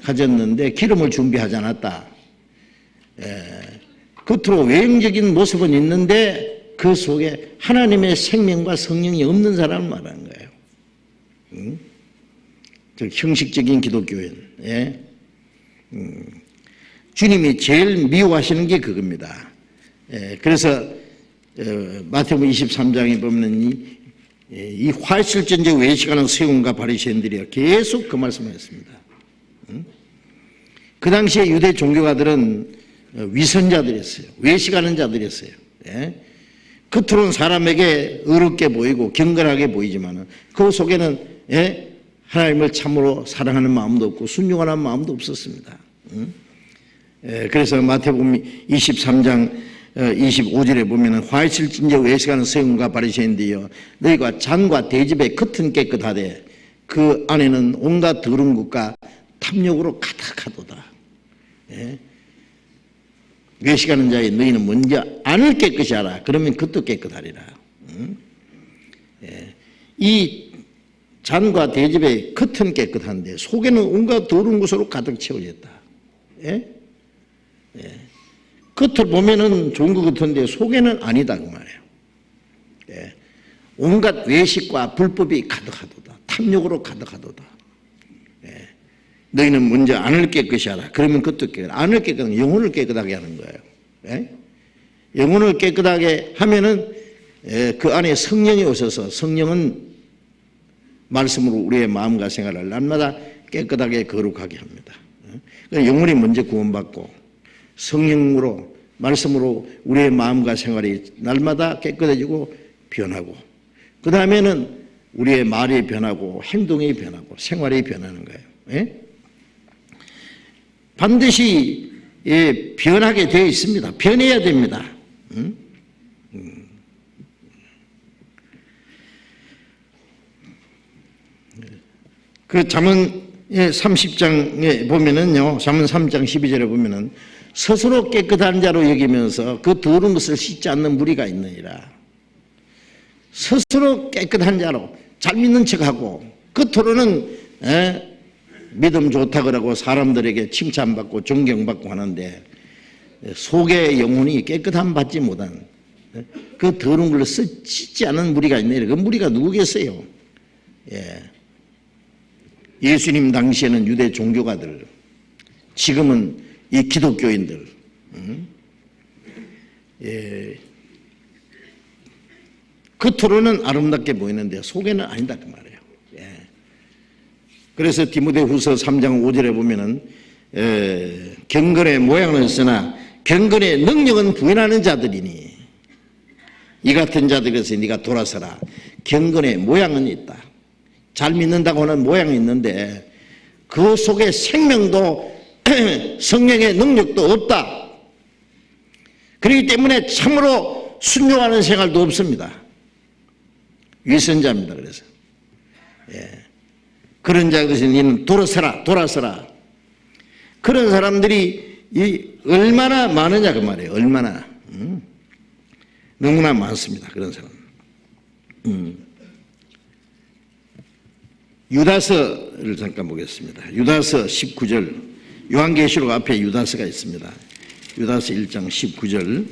가졌는데 기름을 준비하지 않았다. 겉으로 외형적인 모습은 있는데 그 속에 하나님의 생명과 성령이 없는 사람을 말하는 거예요. 즉 형식적인 기독교인. 주님이 제일 미워하시는 게 그겁니다. 그래서 마태복음 23장에 보면 이 화실전제 외식하는 세운과 바리새인들이 계속 그 말씀을 했습니다. 그 당시에 유대 종교가들은 위선자들이었어요. 외식하는 자들이었어요. 겉으로는 사람에게 의롭게 보이고 경건하게 보이지만 그 속에는 하나님을 참으로 사랑하는 마음도 없고 순종하는 마음도 없었습니다. 그래서 마태복음 23장 25절에 보면 화이실진제 외식하는 세운과 바리새인들이여 너희가 잔과 대접에 겉은 깨끗하되 그 안에는 온갖 더러운 것과 탐욕으로 가득하도다. 외식하는 자의 너희는 먼저 안을 깨끗이 하라. 그러면 겉도 깨끗하리라. 이 잔과 대접의 겉은 깨끗한데 속에는 온갖 더러운 것으로 가득 채워졌다. 겉을 보면은 좋은 것 같은데 속에는 아니다 그 말이에요. 온갖 외식과 불법이 가득하도다. 탐욕으로 가득하도다. 너희는 먼저 안을 깨끗이 하라. 그러면 그것도 안을 깨끗하게, 영혼을 깨끗하게 하는 거예요. 영혼을 깨끗하게 하면은 그 안에 성령이 오셔서 성령은 말씀으로 우리의 마음과 생활을 날마다 깨끗하게 거룩하게 합니다. 영혼이 먼저 구원받고 성령으로 말씀으로 우리의 마음과 생활이 날마다 깨끗해지고 변하고 그 다음에는 우리의 말이 변하고 행동이 변하고 생활이 변하는 거예요. 반드시 변하게 되어 있습니다. 변해야 됩니다. 그 잠언 30장에 보면은요, 잠언 3장 12절에 보면은 스스로 깨끗한 자로 여기면서 그 더러운 것을 씻지 않는 무리가 있느니라. 스스로 깨끗한 자로 잘 믿는 척하고 겉으로는 믿음 좋다 그러고 사람들에게 칭찬받고 존경받고 하는데 속의 영혼이 깨끗함 받지 못한 그 더러운 걸로 씻지 않은 무리가 있네. 그 무리가 누구겠어요? 예수님 당시에는 유대 종교가들, 지금은 이 기독교인들, 겉으로는 아름답게 보이는데 속에는 아니다 그 말이에요. 그래서 디모데후서 3장 5절에 보면은 경건의 모양은 있으나 경건의 능력은 부인하는 자들이니 이 같은 자들에서 네가 돌아서라. 경건의 모양은 있다. 잘 믿는다고 하는 모양이 있는데 그 속에 생명도 성령의 능력도 없다. 그렇기 때문에 참으로 순종하는 생활도 없습니다. 위선자입니다. 그래서 그런 자들에서 너는 돌아서라. 그런 사람들이 얼마나 많으냐 그 말이에요. 얼마나 너무나 많습니다. 그런 사람. 유다서를 잠깐 보겠습니다. 유다서 19절, 요한계시록 앞에 유다서가 있습니다. 유다서 1장 19절.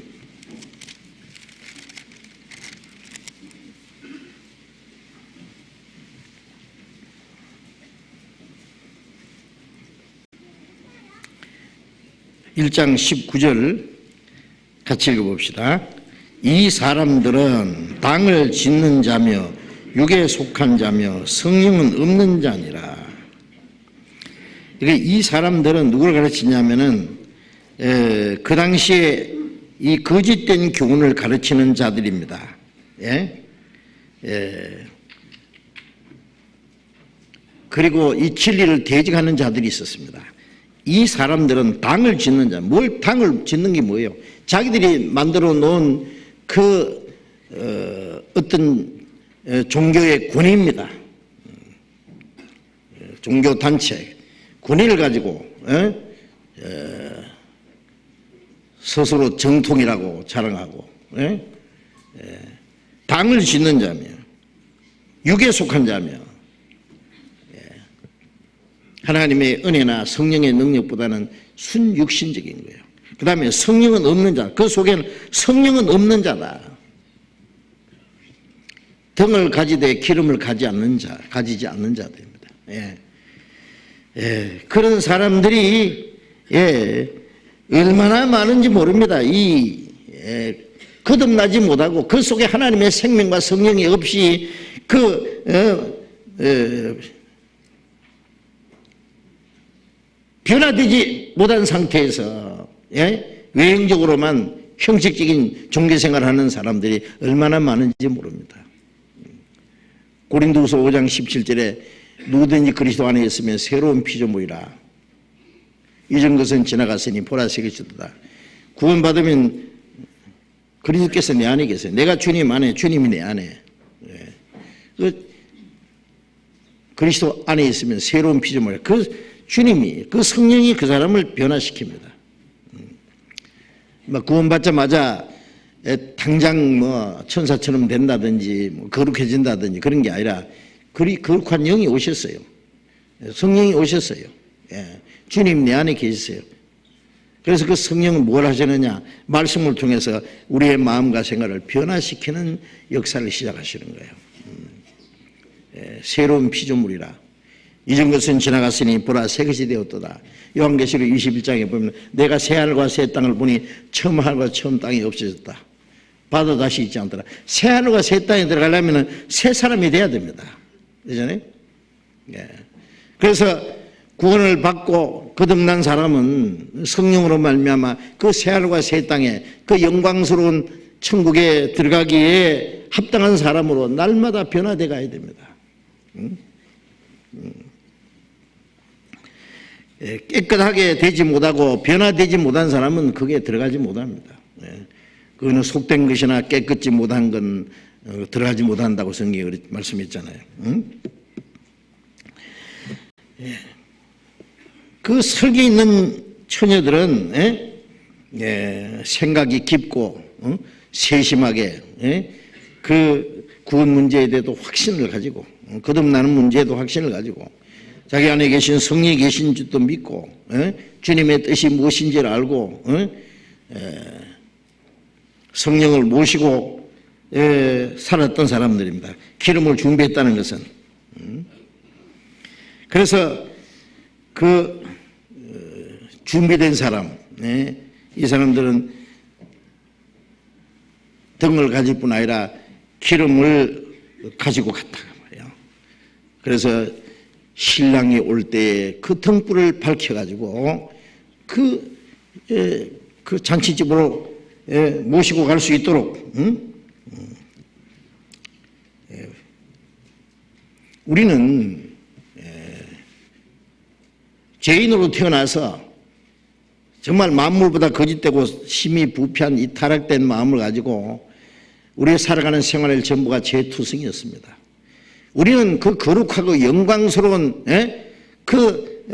1장 19절 같이 읽어봅시다. 이 사람들은 당을 짓는 자며 육에 속한 자며 성령은 없는 자니라. 이 사람들은 누구를 가르치냐면은 그 당시에 이 거짓된 교훈을 가르치는 자들입니다. 그리고 이 진리를 대적하는 자들이 있었습니다. 이 사람들은 당을 짓는 자, 뭘 당을 짓는 게 뭐예요? 자기들이 만들어 놓은 그 어떤 종교의 권위입니다. 종교 단체 권위를 가지고 스스로 정통이라고 자랑하고 당을 짓는 자며 육에 속한 자며 하나님의 은혜나 성령의 능력보다는 순육신적인 거예요. 그 다음에 성령은 없는 자, 그 속에는 성령은 없는 자다. 등을 가지되 기름을 가지지 않는 자들입니다. 그런 사람들이 얼마나 많은지 모릅니다. 거듭나지 못하고 그 속에 하나님의 생명과 성령이 없이 변화되지 못한 상태에서 외형적으로만 형식적인 종교생활을 하는 사람들이 얼마나 많은지 모릅니다. 고린도후서 5장 17절에 누구든지 그리스도 안에 있으면 새로운 피조물이라. 이전 것은 지나갔으니 보라 새 것이다. 구원받으면 그리스도께서 내 안에 계세요. 내가 주님 안에, 주님이 내 안에. 그리스도 안에 있으면 새로운 피조물이라. 주님이, 그 성령이 그 사람을 변화시킵니다. 구원받자마자 당장 천사처럼 된다든지 거룩해진다든지 그런 게 아니라 거룩한 영이 오셨어요. 성령이 오셨어요. 주님 내 안에 계셨어요. 그래서 그 성령은 뭘 하시느냐? 말씀을 통해서 우리의 마음과 생각을 변화시키는 역사를 시작하시는 거예요. 새로운 피조물이라. 이전 것은 지나갔으니 보라 새 것이 되었도다. 요한계시록 21장에 보면 내가 새 하늘과 새 땅을 보니 처음 하늘과 처음 땅이 없어졌다. 바다 다시 있지 않더라. 새 하늘과 새 땅에 들어가려면 새 사람이 돼야 됩니다. 그렇잖아요? 그래서 구원을 받고 거듭난 사람은 성령으로 말미암아 그 새 하늘과 새 땅에 그 영광스러운 천국에 들어가기에 합당한 사람으로 날마다 변화돼 가야 됩니다. 깨끗하게 되지 못하고 변화되지 못한 사람은 거기에 들어가지 못합니다. 그거는 속된 것이나 깨끗지 못한 건 들어가지 못한다고 성경이 말씀했잖아요. 그 설계 있는 처녀들은 생각이 깊고 세심하게 그 구원 문제에 대해서 확신을 가지고 거듭나는 문제에도 확신을 가지고 자기 안에 계신 성령이 계신 줄도 믿고 주님의 뜻이 무엇인지를 알고 성령을 모시고 살았던 사람들입니다. 기름을 준비했다는 것은. 그래서 그 준비된 사람, 이 사람들은 등을 가질 뿐 아니라 기름을 가지고 갔다가 말이에요. 그래서 신랑이 올 때에 그 등불을 밝혀가지고 그 잔치집으로 모시고 갈 수 있도록 우리는 죄인으로 태어나서 정말 만물보다 거짓되고 심히 부패한 이 타락된 마음을 가지고 우리의 살아가는 생활의 전부가 죄투성이었습니다. 우리는 그 거룩하고 영광스러운 그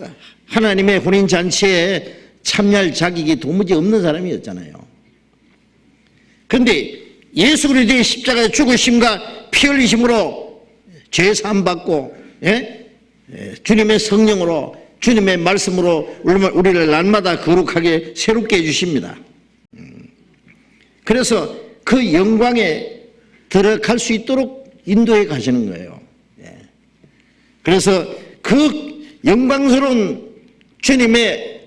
하나님의 혼인잔치에 참여할 자격이 도무지 없는 사람이었잖아요. 그런데 예수 그리스도의 십자가의 죽으심과 피 흘리심으로 죄 사함 받고 주님의 성령으로 주님의 말씀으로 우리를 날마다 거룩하게 새롭게 해주십니다. 그래서 그 영광에 들어갈 수 있도록 인도해 가시는 거예요. 그래서 그 영광스러운 주님의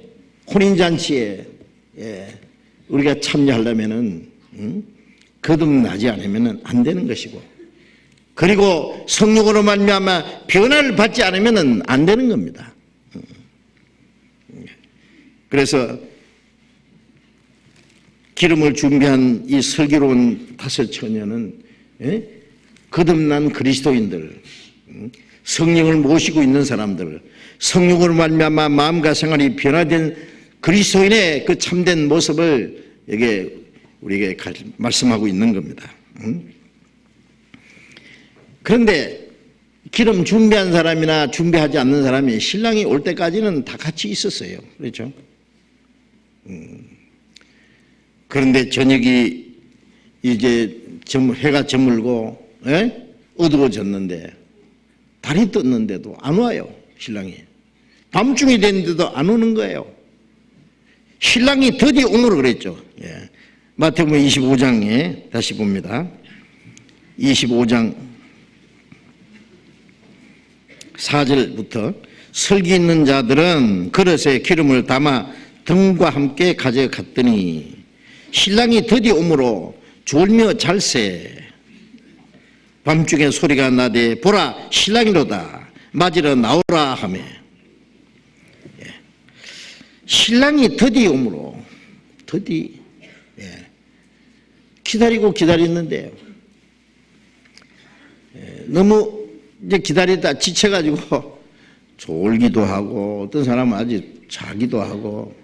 혼인잔치에 우리가 참여하려면은 거듭나지 않으면 안 되는 것이고, 그리고 성령으로 말미암아 변화를 받지 않으면 안 되는 겁니다. 그래서 기름을 준비한 이 슬기로운 5 처녀는 거듭난 그리스도인들, 성령을 모시고 있는 사람들, 성령으로 말미암아 마음과 생활이 변화된 그리스도인의 그 참된 모습을 여기에 우리에게 말씀하고 있는 겁니다. 그런데 기름 준비한 사람이나 준비하지 않는 사람이 신랑이 올 때까지는 다 같이 있었어요. 그렇죠? 그런데 저녁이 이제 해가 저물고 어두워졌는데 달이 떴는데도 안 와요. 신랑이. 밤중이 됐는데도 안 오는 거예요. 신랑이 드디어 오므로 그랬죠. 마태복음 25장에 다시 봅니다. 25장 4절부터 슬기 있는 자들은 그릇에 기름을 담아 등과 함께 가져갔더니 신랑이 드디어 오므로 졸며 잘세. 밤중에 소리가 나되 보라 신랑이로다 맞으러 나오라 하며, 신랑이 드디어 오므로 기다리고 기다렸는데요. 너무 이제 기다리다 지쳐가지고 졸기도 하고 어떤 사람은 아주 자기도 하고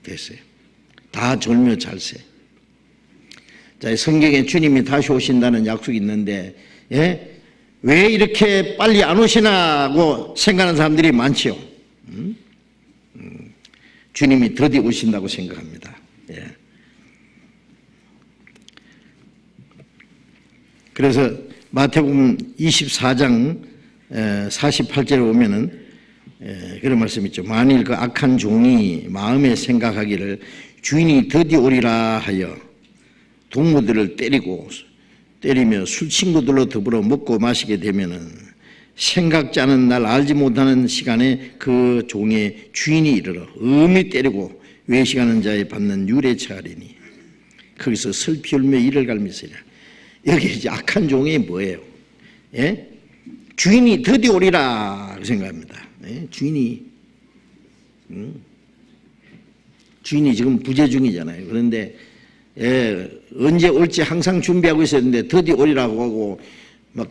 됐어요. 다 졸며 잘세. 자, 성경에 주님이 다시 오신다는 약속이 있는데 왜 이렇게 빨리 안 오시나고 생각하는 사람들이 많지요. 주님이 드디어 오신다고 생각합니다. 그래서 마태복음 24장 48절에 보면은 그런 말씀 있죠. 만일 그 악한 종이 마음에 생각하기를 주인이 드디어 오리라 하여 동무들을 때리며 술 친구들로 더불어 먹고 마시게 되면은 생각지 않은 날 알지 못하는 시간에 그 종의 주인이 이르러 엄히 때리고 외식하는 자에 받는 유래 처하리니 거기서 슬피 울며 이를 갈미시리라. 여기 이제 악한 종이 뭐예요? 주인이 드디어 오리라 생각합니다. 주인이 지금 부재 중이잖아요. 그런데 언제 올지 항상 준비하고 있었는데 드디어 오리라고 하고 막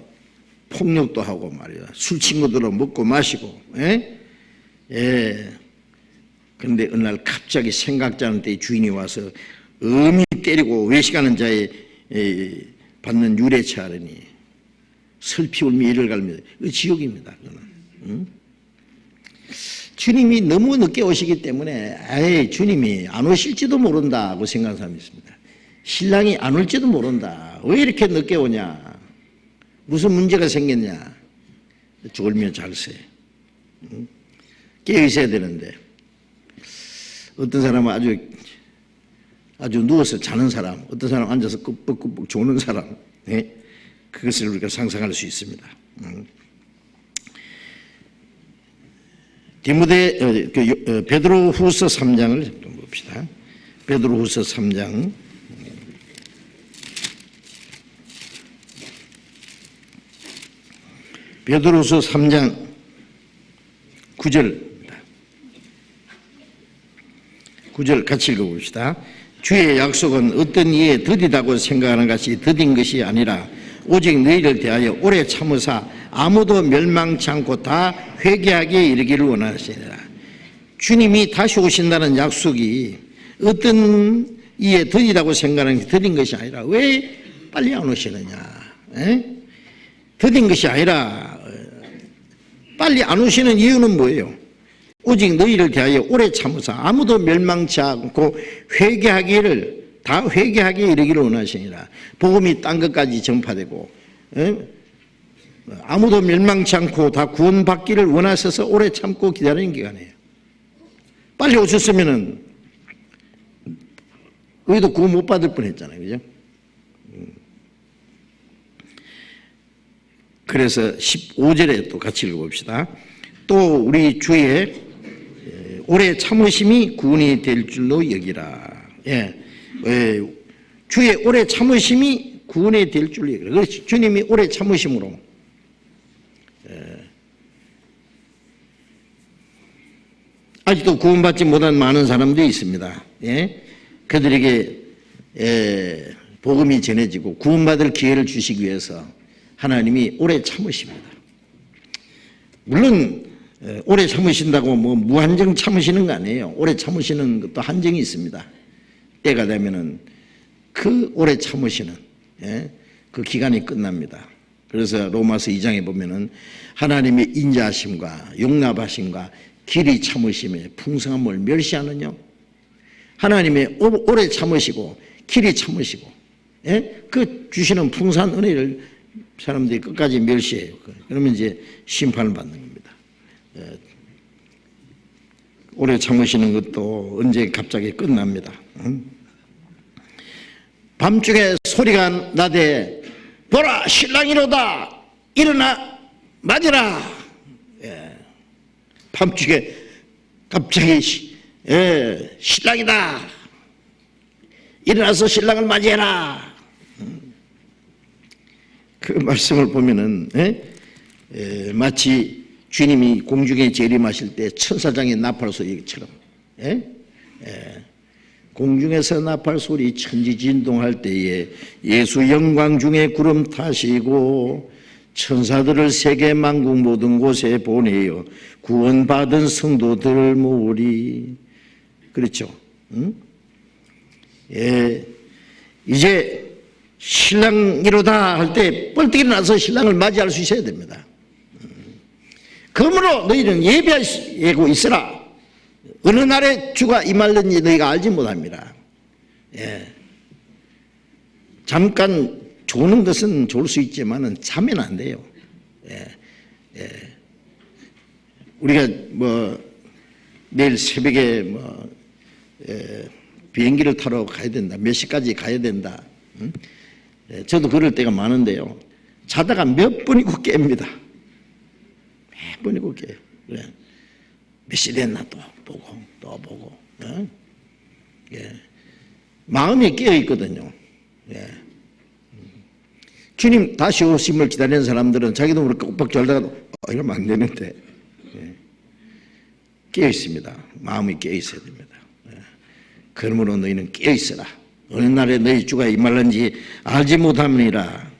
폭력도 하고 말이야. 술 친구들로 먹고 마시고. 그런데 어느 날 갑자기 생각지 않은 때에 주인이 와서 엄히 때리고 외식하는 자에 받는 유래치 하려니 슬피 울며 이를 갈며. 지옥입니다. 그거는. 주님이 너무 늦게 오시기 때문에 주님이 안 오실지도 모른다고 생각하는 사람이 있습니다. 신랑이 안 올지도 모른다. 왜 이렇게 늦게 오냐? 무슨 문제가 생겼냐? 졸며 잘세. 깨어 있어야 되는데 어떤 사람은 아주 누워서 자는 사람, 어떤 사람은 앉아서 끄뻑끄뻑 조는 사람, 그것을 우리가 상상할 수 있습니다. 베드로후서 3장을 좀 봅시다. 베드로후서 3장 9절입니다. 9절 같이 읽어봅시다. 주의 약속은 어떤 이에 더디다고 생각하는 것이 더딘 것이 아니라 오직 너희를 대하여 오래 참으사 아무도 멸망치 않고 다 회개하게 이르기를 원하시니라. 주님이 다시 오신다는 약속이 어떤 이에 더디다고 생각하는 게 더딘 것이 아니라 왜 빨리 안 오시느냐? 더딘 것이 아니라 빨리 안 오시는 이유는 뭐예요? 오직 너희를 대하여 오래 참으사 아무도 멸망치 않고 다 회개하게 이르기를 원하시니라. 복음이 딴 것까지 전파되고 아무도 멸망치 않고 다 구원받기를 원하셔서 오래 참고 기다리는 기간이에요. 빨리 오셨으면은 우리도 구원 못 받을 뻔했잖아요, 그죠? 그래서 15절에 또 같이 읽어봅시다. 또 우리 주의 오래 참으심이 구원이 될 줄로 여기라. 주의 오래 참으심이 구원이 될 줄로 여기라. 그렇지. 주님이 오래 참으심으로 아직도 구원받지 못한 많은 사람들이 있습니다. 그들에게 복음이 전해지고 구원받을 기회를 주시기 위해서 하나님이 오래 참으십니다. 물론 오래 참으신다고 뭐 무한정 참으시는 거 아니에요. 오래 참으시는 것도 한정이 있습니다. 때가 되면은 그 오래 참으시는 그 기간이 끝납니다. 그래서 로마서 2장에 보면은 하나님의 인자하심과 용납하심과 길이 참으심에 풍성함을 멸시하느냐. 하나님의 오래 참으시고 길이 참으시고 그 주시는 풍성한 은혜를 사람들이 끝까지 멸시해요. 그러면 이제 심판을 받는 겁니다. 오래 참으시는 것도 언제 갑자기 끝납니다. 밤중에 소리가 나되 보라 신랑이로다 일어나 맞으라. 밤중에 갑자기 신랑이다 일어나서 신랑을 맞이해라. 그 말씀을 보면은 마치 주님이 공중에 재림하실 때 천사장의 나팔 소리처럼 공중에서 나팔 소리 천지진동할 때에 예수 영광 중에 구름 타시고 천사들을 세계 만국 모든 곳에 보내어 구원받은 성도들을 모으리. 그렇죠? 응? 이제 신랑이로다 할 때 뻘떡 일어나서 신랑을 맞이할 수 있어야 됩니다. 그러므로 너희는 예비하고 있으라. 어느 날에 주가 임할는지 너희가 알지 못합니다. 잠깐 조는 것은 좋을 수 있지만은 자면 안 돼요. 우리가 뭐 내일 새벽에 뭐 비행기를 타러 가야 된다. 몇 시까지 가야 된다. 저도 그럴 때가 많은데요. 자다가 몇 번이고 깹니다. 몇 번이고 깨요. 그래. 몇 시 됐나 또 보고. 마음이 깨어 있거든요. 주님 다시 오심을 기다리는 사람들은 자기도 모르게 윽박 졸다가 이러면 안 되는데 깨어 있습니다. 마음이 깨어 있어야 됩니다. 그러므로 너희는 깨어 있어라. 어느 날에 너희 주가 임할는지 알지 못함이라.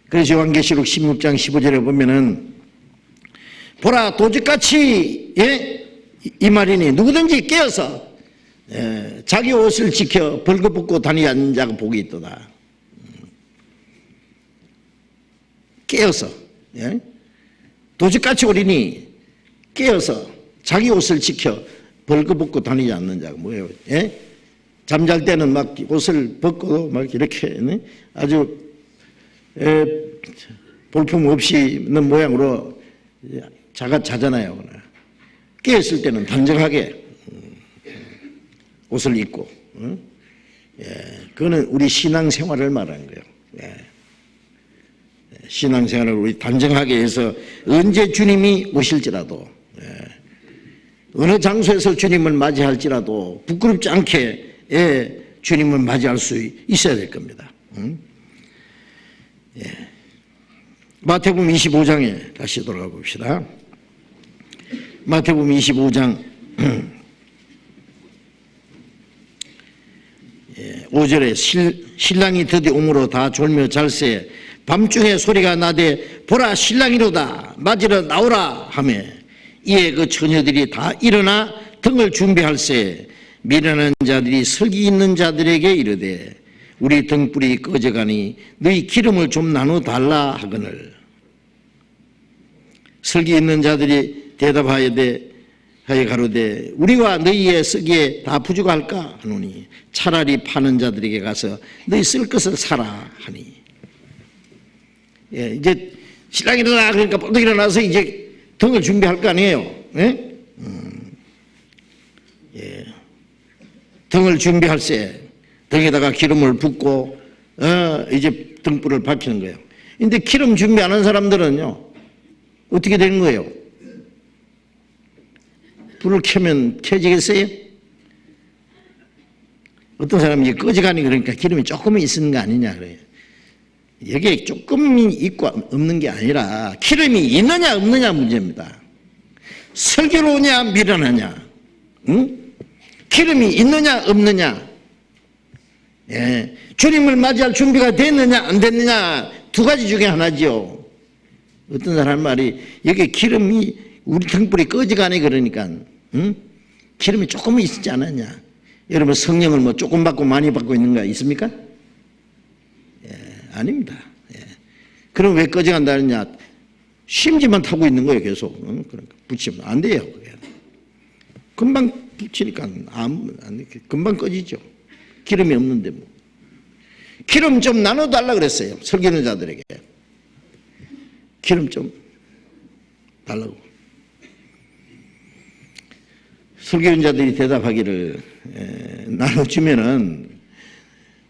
그래서 요한계시록 16장 15절에 보면은 보라 도적같이 임하리니 누구든지 깨어서 자기 옷을 지켜 벌거벗고 다니지 않는 자가 복이 있도다. 깨어서 도적같이 오리니 깨어서 자기 옷을 지켜 벌거벗고 다니지 않는 자가 뭐예요? 잠잘 때는 막 옷을 벗고 막 이렇게 아주 볼품 없이 있는 모양으로 자잖아요. 깨었을 때는 단정하게 옷을 입고, 그거는 우리 신앙생활을 말하는 거예요. 신앙생활을 우리 단정하게 해서 언제 주님이 오실지라도, 어느 장소에서 주님을 맞이할지라도 부끄럽지 않게 주님을 맞이할 수 있어야 될 겁니다. 마태복음 25장에 다시 돌아가 봅시다. 마태복음 25장 5절에 신랑이 드디어 오므로 다 졸며 잘새 밤중에 소리가 나되 보라 신랑이로다 맞으러 나오라 하며 이에 그 처녀들이 다 일어나 등을 준비할새 미련한 자들이 설기 있는 자들에게 이르되 우리 등불이 꺼져가니 너희 기름을 좀 나눠 달라 하거늘. 설기 있는 자들이 대답하여 가로되 우리와 너희의 쓰기에 다 부족할까 하노니 차라리 파는 자들에게 가서 너희 쓸 것을 사라 하니. 이제 신랑이 일어나 그러니까 뻗어 일어나서 이제 등을 준비할 거 아니에요. 등을 준비할세 등에다가 기름을 붓고 이제 등불을 밝히는 거예요. 근데 기름 준비 안 한 사람들은요 어떻게 되는 거예요? 불을 켜면 켜지겠어요? 어떤 사람이 이제 꺼져가니 그러니까 기름이 조금은 있는 거 아니냐 그래요. 여기에 조금이 있고 없는 게 아니라 기름이 있느냐 없느냐 문제입니다. 슬기로우냐 미련하냐, 응? 기름이 있느냐 없느냐, 예. 주님을 맞이할 준비가 됐느냐 안 됐느냐 두 가지 중에 하나지요. 어떤 사람 말이 여기 기름이 우리 등불이 꺼져가네 그러니까, 응? 기름이 조금은 있지 않았냐. 여러분 성령을 뭐 조금 받고 많이 받고 있는가 있습니까? 예, 아닙니다. 예. 그럼 왜 꺼져간다 하느냐. 심지만 타고 있는 거예요 계속. 응? 그러니까 붙이면 안 돼요. 그게. 금방 붙이니까 금방 꺼지죠. 기름이 없는데 뭐. 기름 좀 나눠달라 그랬어요. 설교하는 자들에게. 기름 좀 달라고. 설교인자들이 대답하기를 나눠주면은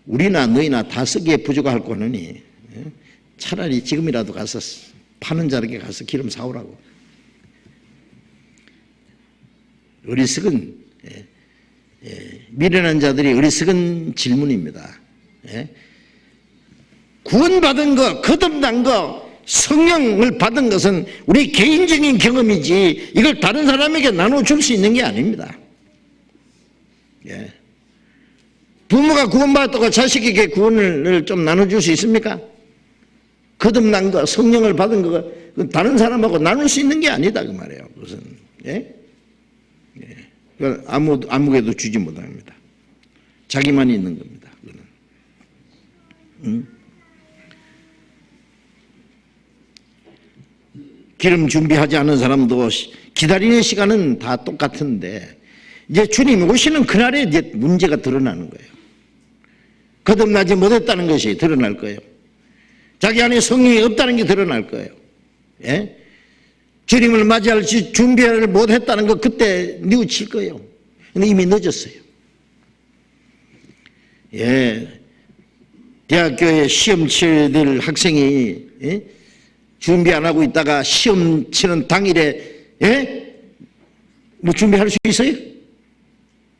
우리나 너희나 다 쓰기에 부족할 거느니 차라리 지금이라도 가서 파는 자에게 가서 기름 사오라고. 어리석은 미련한 자들이 어리석은 질문입니다. 구원받은 거, 거듭난 거, 성령을 받은 것은 우리 개인적인 경험이지 이걸 다른 사람에게 나눠줄 수 있는 게 아닙니다. 예. 부모가 구원받았다고 자식에게 구원을 좀 나눠줄 수 있습니까? 거듭난 거, 성령을 받은 거 다른 사람하고 나눌 수 있는 게 아니다 그 말이에요. 그것은. 예? 예. 아무에도 주지 못합니다. 자기만 있는 겁니다. 그거는. 기름 준비하지 않은 사람도 기다리는 시간은 다 똑같은데 이제 주님 오시는 그날에 이제 문제가 드러나는 거예요. 거듭나지 못했다는 것이 드러날 거예요. 자기 안에 성령이 없다는 게 드러날 거예요. 예? 주님을 맞이할 준비를 못했다는 거 그때 뉘우칠 거예요. 근데 이미 늦었어요. 예. 대학교에 시험 치러야 될 학생이 예? 준비 안 하고 있다가 시험 치는 당일에 예? 뭐 준비할 수 있어요?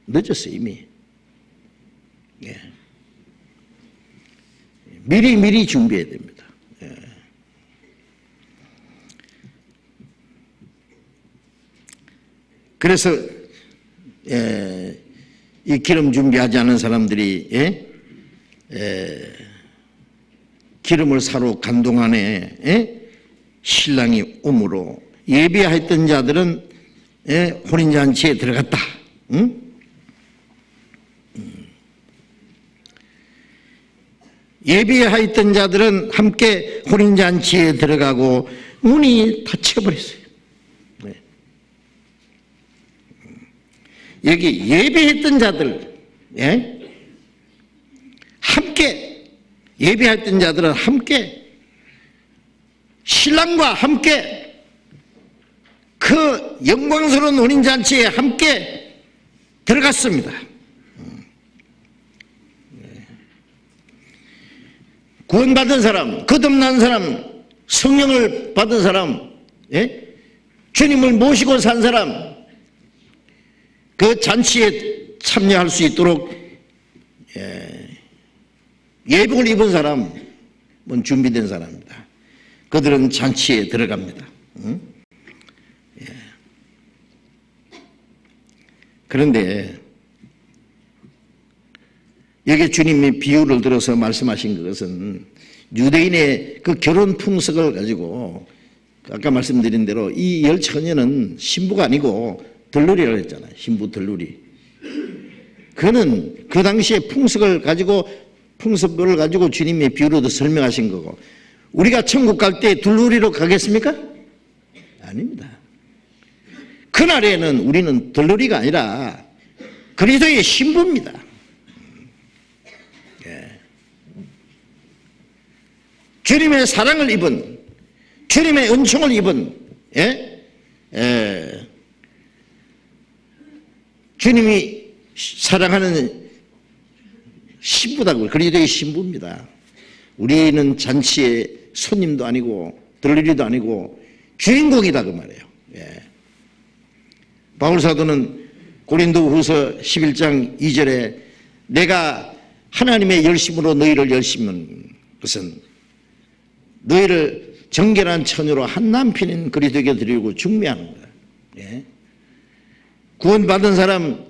늦었어요 이미. 예. 미리 준비해야 됩니다. 예. 그래서 이 기름 준비하지 않은 사람들이 기름을 사러 간 동안에 신랑이 오므로 예비하였던 자들은 혼인잔치에 들어갔다. 응? 예비하였던 자들은 함께 혼인잔치에 들어가고 문이 닫혀버렸어요. 네. 여기 예비했던 자들, 예? 함께 예비했던 자들은 함께 신랑과 함께 그 영광스러운 혼인잔치에 함께 들어갔습니다. 구원받은 사람, 거듭난 사람, 성령을 받은 사람, 예? 주님을 모시고 산 사람, 그 잔치에 참여할 수 있도록 예복을 입은 사람은 준비된 사람입니다. 그들은 잔치에 들어갑니다. 응? 예. 그런데 여기 주님이 비유를 들어서 말씀하신 것은 유대인의 그 결혼 풍습을 가지고 아까 말씀드린 대로 이 열 처녀는 신부가 아니고 들러리라고 했잖아요. 신부 들러리. 그는 그 당시의 풍습을 가지고 주님의 비유로도 설명하신 거고 우리가 천국 갈 때 들러리로 가겠습니까? 아닙니다. 그날에는 우리는 들러리가 아니라 그리스도의 신부입니다. 주님의 사랑을 입은, 주님의 은총을 입은, 주님이 사랑하는 신부다고, 그리스도의 신부입니다. 우리는 잔치의 손님도 아니고 들러리도 아니고 주인공이다 그 말이에요. 바울사도는 고린도후서 11장 2절에 내가 하나님의 열심으로 너희를 열심은 것은 너희를 정결한 처녀로 한 남편인 그리스도에게 드리고 중매하는 거야. 예? 구원받은 사람,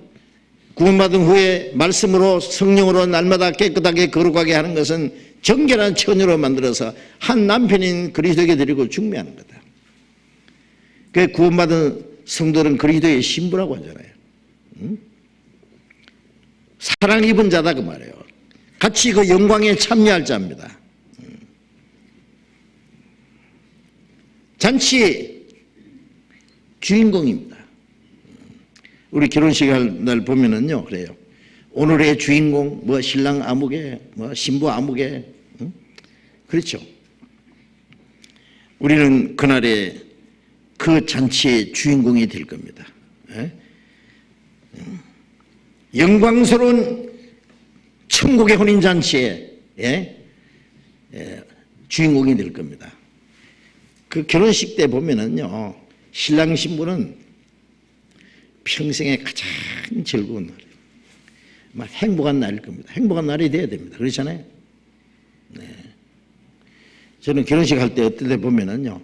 구원받은 후에 말씀으로 성령으로 날마다 깨끗하게 거룩하게 하는 것은 정결한 처녀로 만들어서 한 남편인 그리스도에게 드리고 중매하는 거다. 그 구원받은 성도는 그리스도의 신부라고 하잖아요. 사랑 입은 자다 그 말이에요. 같이 그 영광에 참여할 자입니다. 잔치의 주인공입니다. 우리 결혼식 할 날 보면은요, 그래요. 오늘의 주인공, 뭐 신랑 아무개, 뭐 신부 아무개, 그렇죠. 우리는 그날에 그 잔치의 주인공이 될 겁니다. 영광스러운 천국의 혼인잔치의 주인공이 될 겁니다. 그 결혼식 때 보면은요, 신랑 신부는 평생에 가장 즐거운 날이에요. 막 행복한 날일 겁니다. 행복한 날이 돼야 됩니다. 그렇잖아요. 네. 저는 결혼식 할 때 어떨 때 보면은요,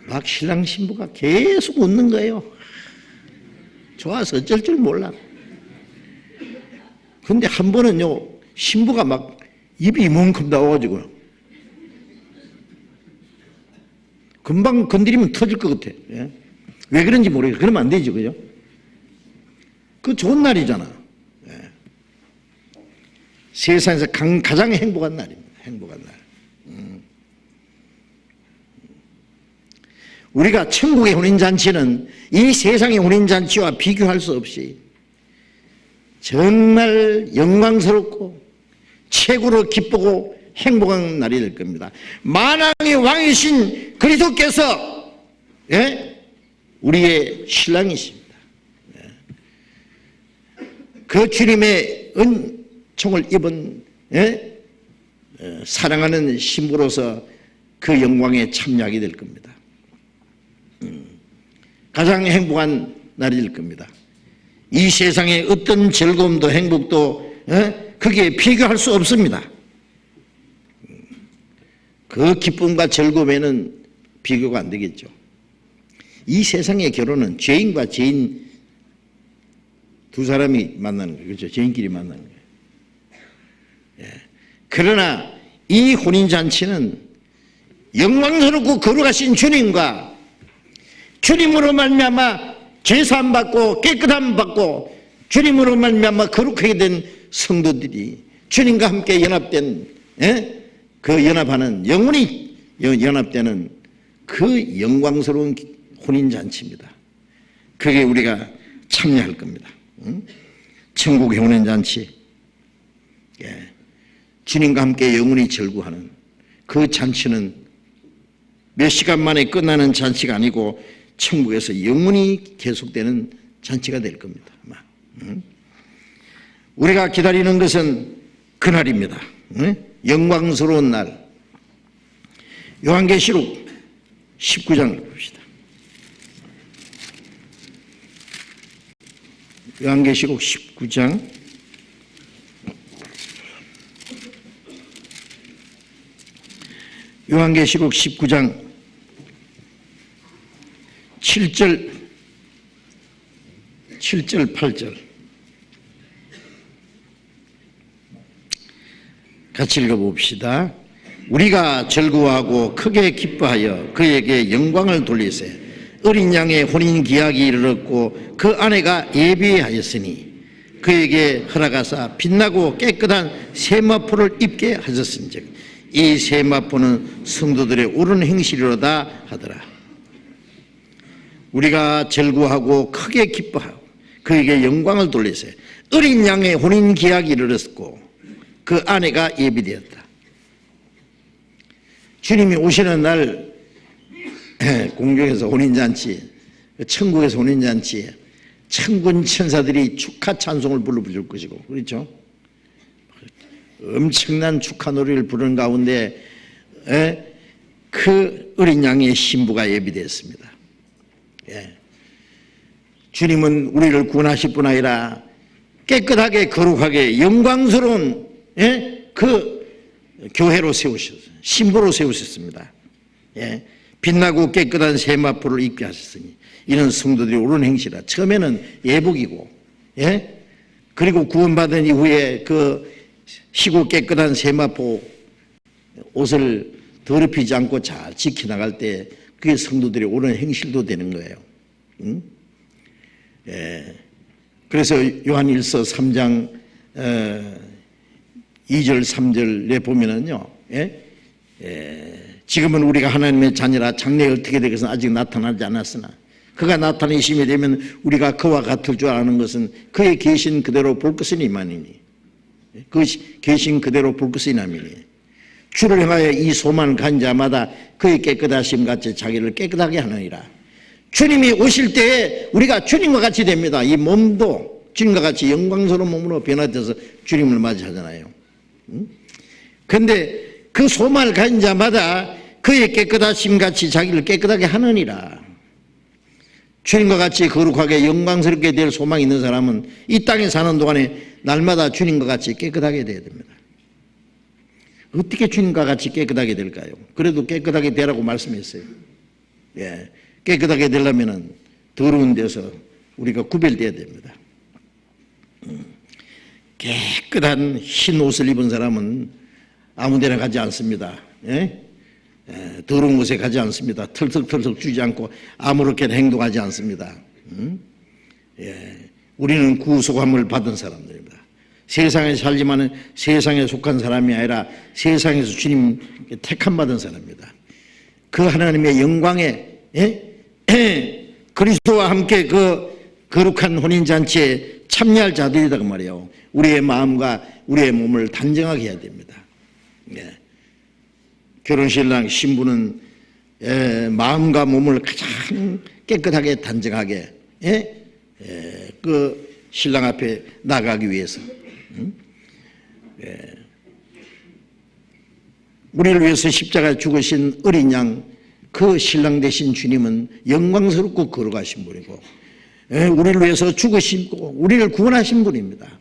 막 신랑 신부가 계속 웃는 거예요. 좋아서 어쩔 줄 몰라. 근데 한 번은요, 신부가 막 입이 이만큼 나와가지고 금방 건드리면 터질 것 같아. 예? 왜 그런지 모르겠어요. 그러면 안 되죠, 그죠? 그 좋은 날이잖아. 예. 세상에서 가장 행복한 날입니다. 행복한 날. 우리가 천국의 혼인잔치는 이 세상의 혼인잔치와 비교할 수 없이 정말 영광스럽고 최고로 기쁘고 행복한 날이 될 겁니다. 만왕의 왕이신 그리스도께서 우리의 신랑이십니다. 그 주님의 은총을 입은 사랑하는 신부로서 그 영광에 참여하게 될 겁니다. 가장 행복한 날이 될 겁니다. 이 세상의 어떤 즐거움도 행복도 거기에 비교할 수 없습니다. 그 기쁨과 즐거움에는 비교가 안 되겠죠. 이 세상의 결혼은 죄인과 죄인 두 사람이 만나는 거예요. 그렇죠? 죄인끼리 만나는 거예요. 예. 그러나 이 혼인잔치는 영광스럽고 거룩하신 주님과 주님으로 말미암아 죄사함 받고 깨끗함 받고 주님으로 말미암아 거룩하게 된 성도들이 주님과 함께 연합된 그 연합하는 영원히 연합되는 그 영광스러운 혼인잔치입니다. 그게 우리가 참여할 겁니다. 천국의 혼인잔치, 주님과 함께 영원히 절구하는 그 잔치는 몇 시간 만에 끝나는 잔치가 아니고 천국에서 영원히 계속되는 잔치가 될 겁니다. 우리가 기다리는 것은 그날입니다. 영광스러운 날. 요한계시록 19장을 봅시다. 요한계시록 19장 7절 8절 같이 읽어봅시다. 우리가 즐거워하고 크게 기뻐하여 그에게 영광을 돌리세. 어린 양의 혼인 기약이 이르렀고 그 아내가 예비하였으니 그에게 허락하사 빛나고 깨끗한 세마포를 입게 하셨은즉 이 세마포는 성도들의 옳은 행실이로다 하더라. 우리가 즐거워하고 크게 기뻐하고 그에게 영광을 돌리세. 어린 양의 혼인 기약이 이르렀고 그 아내가 예비되었다. 주님이 오시는 날 공중에서 혼인잔치, 천국에서 혼인잔치에 천군 천사들이 축하 찬송을 불러줄 것이고, 그렇죠? 엄청난 축하 노래를 부르는 가운데 그 어린 양의 신부가 예비되었습니다. 주님은 우리를 구원하실 뿐 아니라 깨끗하게 거룩하게 영광스러운 그 교회로 세우셨어요. 신부로 세우셨습니다. 빛나고 깨끗한 세마포를 입게 하셨으니 이는 성도들이 옳은 행실이라. 처음에는 예복이고 그리고 구원받은 이후에 그 희고 깨끗한 세마포 옷을 더럽히지 않고 잘 지켜나갈 때 그게 성도들이 옳은 행실도 되는 거예요. 그래서 요한일서 3장 2절 3절에 보면은요, 지금은 우리가 하나님의 자녀라 장래에 어떻게 되겠으나 아직 나타나지 않았으나 그가 나타내심이 되면 우리가 그와 같을 줄 아는 것은 그의 계신 그대로 볼 것은 이만이니, 그 계신 그대로 볼 것은 이만이니, 주를 향하여 이 소망을 가진 자마다 그의 깨끗하심 같이 자기를 깨끗하게 하느니라. 주님이 오실 때에 우리가 주님과 같이 됩니다. 이 몸도 주님과 같이 영광스러운 몸으로 변화돼서 주님을 맞이하잖아요. 그런데 그 소망을 가진 자마다 그의 깨끗하심 같이 자기를 깨끗하게 하느니라. 주님과 같이 거룩하게 영광스럽게 될 소망이 있는 사람은 이 땅에 사는 동안에 날마다 주님과 같이 깨끗하게 되어야 됩니다. 어떻게 주님과 같이 깨끗하게 될까요? 그래도 깨끗하게 되라고 말씀했어요. 깨끗하게 되려면 더러운 데서 우리가 구별돼야 됩니다. 깨끗한 흰 옷을 입은 사람은 아무 데나 가지 않습니다. 더러운 곳에 가지 않습니다. 털썩털썩 주지 않고 아무렇게나 행동하지 않습니다. 우리는 구속함을 받은 사람들입니다. 세상에 살지만 세상에 속한 사람이 아니라 세상에서 주님 택함받은 사람입니다. 그 하나님의 영광에 그리스도와 함께 그 거룩한 혼인잔치에 참여할 자들이다 그 말이에요. 우리의 마음과 우리의 몸을 단정하게 해야 됩니다. 결혼신랑 신부는 마음과 몸을 가장 깨끗하게 단정하게 그 신랑 앞에 나가기 위해서 우리를 위해서 십자가에 죽으신 어린 양, 그 신랑 되신 주님은 영광스럽고 거룩하신 분이고 우리를 위해서 죽으시고 우리를 구원하신 분입니다.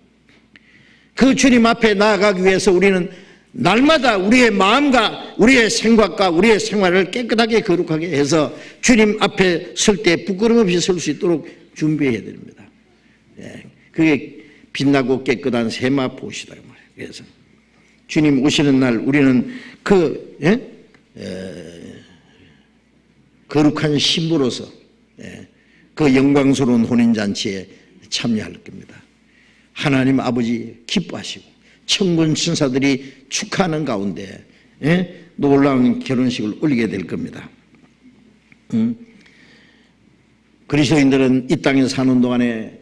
그 주님 앞에 나아가기 위해서 우리는 날마다 우리의 마음과 우리의 생각과 우리의 생활을 깨끗하게 거룩하게 해서 주님 앞에 설 때 부끄럼 없이 설 수 있도록 준비해야 됩니다. 그게 빛나고 깨끗한 세마포시다 그 말이에요. 그래서 주님 오시는 날 우리는 그 거룩한 신부로서 그 영광스러운 혼인잔치에 참여할 겁니다. 하나님 아버지 기뻐하시고 천군 천사들이 축하하는 가운데 놀라운 결혼식을 올리게 될 겁니다. 그리스도인들은 이 땅에 사는 동안에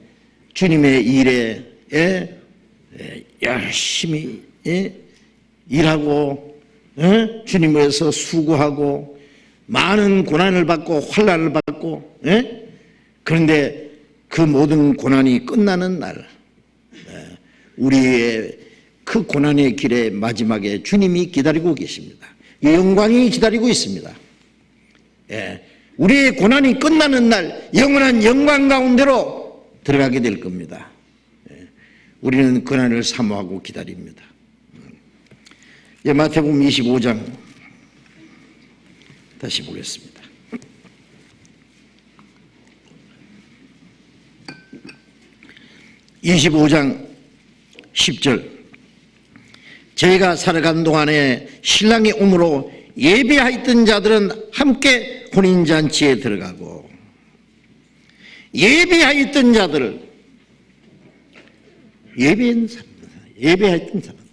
주님의 일에 열심히 일하고 주님을 위해서 수고하고 많은 고난을 받고 환난을 받고 그런데 그 모든 고난이 끝나는 날 우리의 그 고난의 길의 마지막에 주님이 기다리고 계십니다. 영광이 기다리고 있습니다. 우리의 고난이 끝나는 날 영원한 영광 가운데로 들어가게 될 겁니다. 우리는 고난을 사모하고 기다립니다. 마태복음 25장 다시 보겠습니다. 25장 10절 저희가 살아간 동안에 신랑이 오므로 예배하였던 자들은 함께 혼인잔치에 들어가고 예배하였던 자들 예배했던 사람들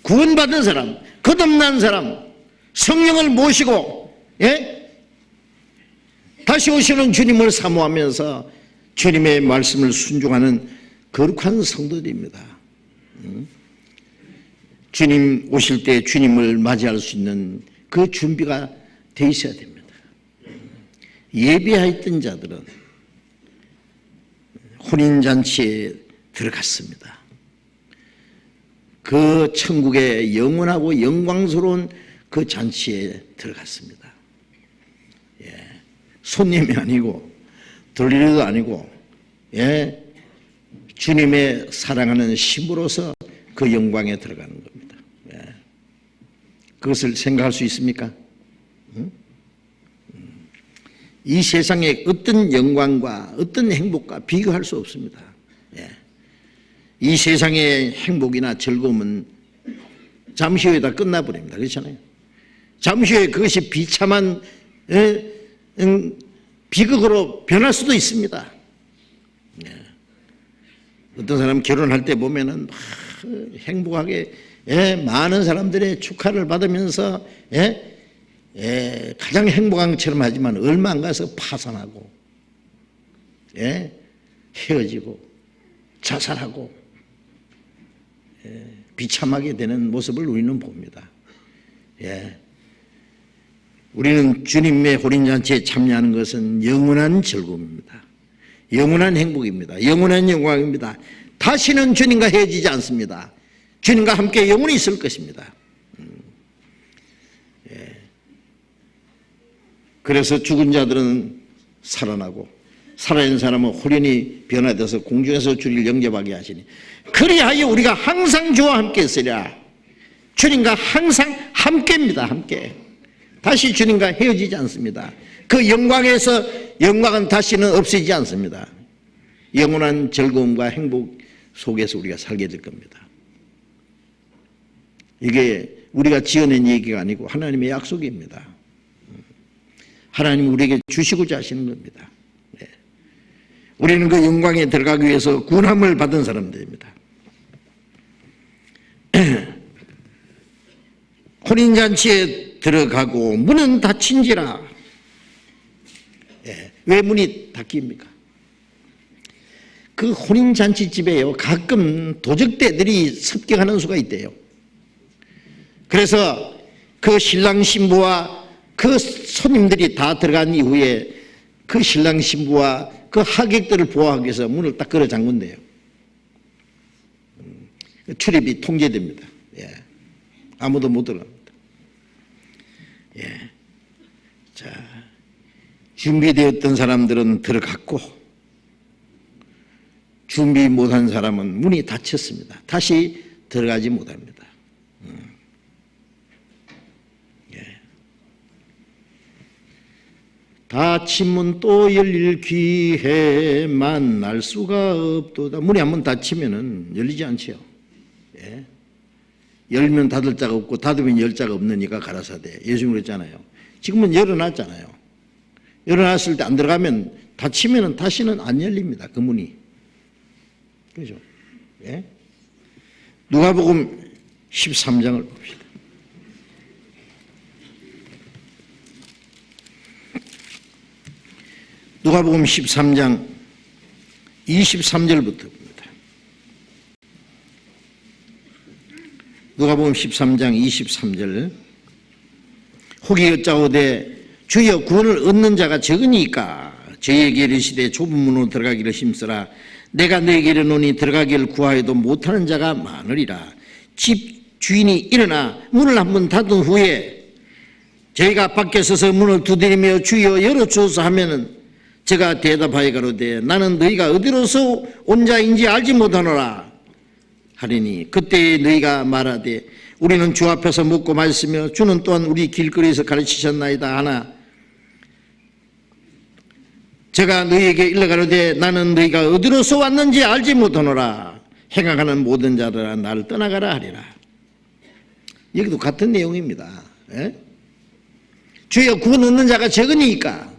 구원받은 사람 거듭난 사람 성령을 모시고 다시 오시는 주님을 사모하면서 주님의 말씀을 순종하는 거룩한 성도들입니다. 주님 오실 때 주님을 맞이할 수 있는 그 준비가 돼 있어야 됩니다. 예배하였던 자들은 혼인잔치에 들어갔습니다. 그 천국의 영원하고 영광스러운 그 잔치에 들어갔습니다. 손님이 아니고 들리도 아니고, 예, 주님의 사랑하는 신부로서 그 영광에 들어가는 겁니다. 예. 그것을 생각할 수 있습니까? 이 세상의 어떤 영광과 어떤 행복과 비교할 수 없습니다. 예. 이 세상의 행복이나 즐거움은 잠시 후에 다 끝나버립니다. 그렇잖아요. 잠시 후에 그것이 비참한 비극으로 변할 수도 있습니다. 예. 어떤 사람 결혼할 때 보면은 막 행복하게, 예, 많은 사람들의 축하를 받으면서, 예, 예, 가장 행복한 것처럼 하지만 얼마 안 가서 파산하고, 예, 헤어지고 자살하고, 예, 비참하게 되는 모습을 우리는 봅니다. 예. 우리는 주님의 혼인잔치에 참여하는 것은 영원한 즐거움입니다. 영원한 행복입니다. 영원한 영광입니다. 다시는 주님과 헤어지지 않습니다. 주님과 함께 영원히 있을 것입니다. 예. 그래서 죽은 자들은 살아나고 살아있는 사람은 혼인이 변화돼서 공중에서 주를 영접하게 하시니 그리하여 우리가 항상 주와 함께 있으랴. 주님과 항상 함께입니다. 함께. 다시 주님과 헤어지지 않습니다. 그 영광에서 영광은 다시는 없어지지 않습니다. 영원한 즐거움과 행복 속에서 우리가 살게 될 겁니다. 이게 우리가 지어낸 얘기가 아니고 하나님의 약속입니다. 하나님이 우리에게 주시고자 하시는 겁니다. 네. 우리는 그 영광에 들어가기 위해서 구원함을 받은 사람들입니다. 혼인잔치에 들어가고 문은 닫힌지라. 예, 왜 문이 닫힙니까? 그 혼인잔치집에요, 가끔 도적대들이 습격하는 수가 있대요. 그래서 그 신랑 신부와 그 손님들이 다 들어간 이후에 그 신랑 신부와 그 하객들을 보호하기 위해서 문을 딱 걸어 잠근대요. 출입이 통제됩니다. 예. 아무도 못 들어갑니다. 예. 자, 준비되었던 사람들은 들어갔고 준비 못한 사람은 문이 닫혔습니다. 다시 들어가지 못합니다. 예. 닫힌 문 또 열릴 기회 만날 수가 없도다. 문이 한번 닫히면은 열리지 않지요. 예. 열면 닫을 자가 없고 닫으면 열 자가 없느니까 가라사대. 예수님 그랬잖아요. 지금은 열어놨잖아요. 열어놨을 때 안 들어가면 닫히면 다시는 안 열립니다. 그 문이. 그죠? 예? 누가복음 13장을 봅시다. 누가복음 13장 23절부터 봅니다. 누가복음 13장 23절. 혹이 여짜오되 주여 구원을 얻는 자가 적으니까 저희에게 이르시되 좁은 문으로 들어가기를 힘쓰라. 내가 너에게 이르노니 들어가기를 구하여도 못하는 자가 많으리라. 집 주인이 일어나 문을 한번 닫은 후에 저희가 밖에 서서 문을 두드리며 주여 열어주소서 하면은 제가 대답하여 가로되 나는 너희가 어디로서 온 자인지 알지 못하노라 하리니 그때 너희가 말하되 우리는 주 앞에서 먹고 마셨으며 주는 또한 우리 길거리에서 가르치셨나이다 하나 제가 너희에게 일러가로되 나는 너희가 어디로서 왔는지 알지 못하노라. 행악하는 모든 자들아 나를 떠나가라 하리라. 여기도 같은 내용입니다. 예? 주여 구원 얻는 자가 적으니까.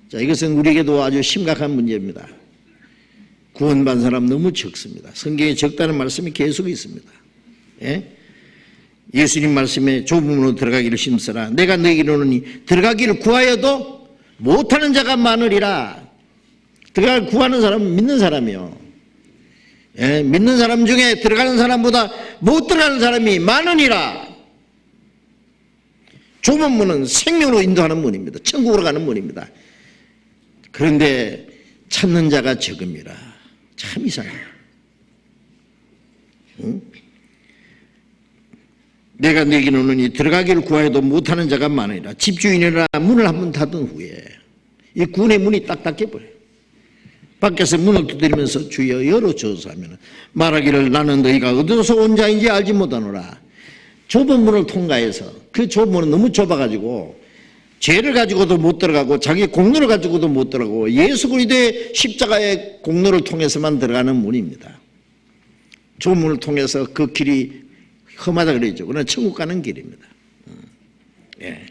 자, 이것은 우리에게도 아주 심각한 문제입니다. 구원받은 사람 너무 적습니다. 성경에 적다는 말씀이 계속 있습니다. 예? 예수님 말씀에 좁은 문으로 들어가기를 힘쓰라. 내가 너에게 이르노니 들어가기를 구하여도 못하는 자가 많으리라. 들어갈 구하는 사람은 믿는 사람이요. 예, 믿는 사람 중에 들어가는 사람보다 못 들어가는 사람이 많으니라. 좁은 문은 생명으로 인도하는 문입니다. 천국으로 가는 문입니다. 그런데 찾는 자가 적음이라. 참 이상해요. 응? 내가 너에게 이르노니 들어가기를 구하여도 못하는 자가 많으리라. 집주인이라 문을 한번 닫은 후에 이 군의 문이 딱 닫혀버려요. 밖에서 문을 두드리면서 주여 열어주소서 하면 말하기를 나는 너희가 어디서 온 자인지 알지 못하노라. 좁은 문을 통과해서 그 좁은 문은 너무 좁아가지고 죄를 가지고도 못 들어가고 자기 공로를 가지고도 못 들어가고 예수 그리스도의 십자가의 공로를 통해서만 들어가는 문입니다. 좁은 문을 통해서 그 길이 험하다 그러죠. 그러나 천국 가는 길입니다. 예.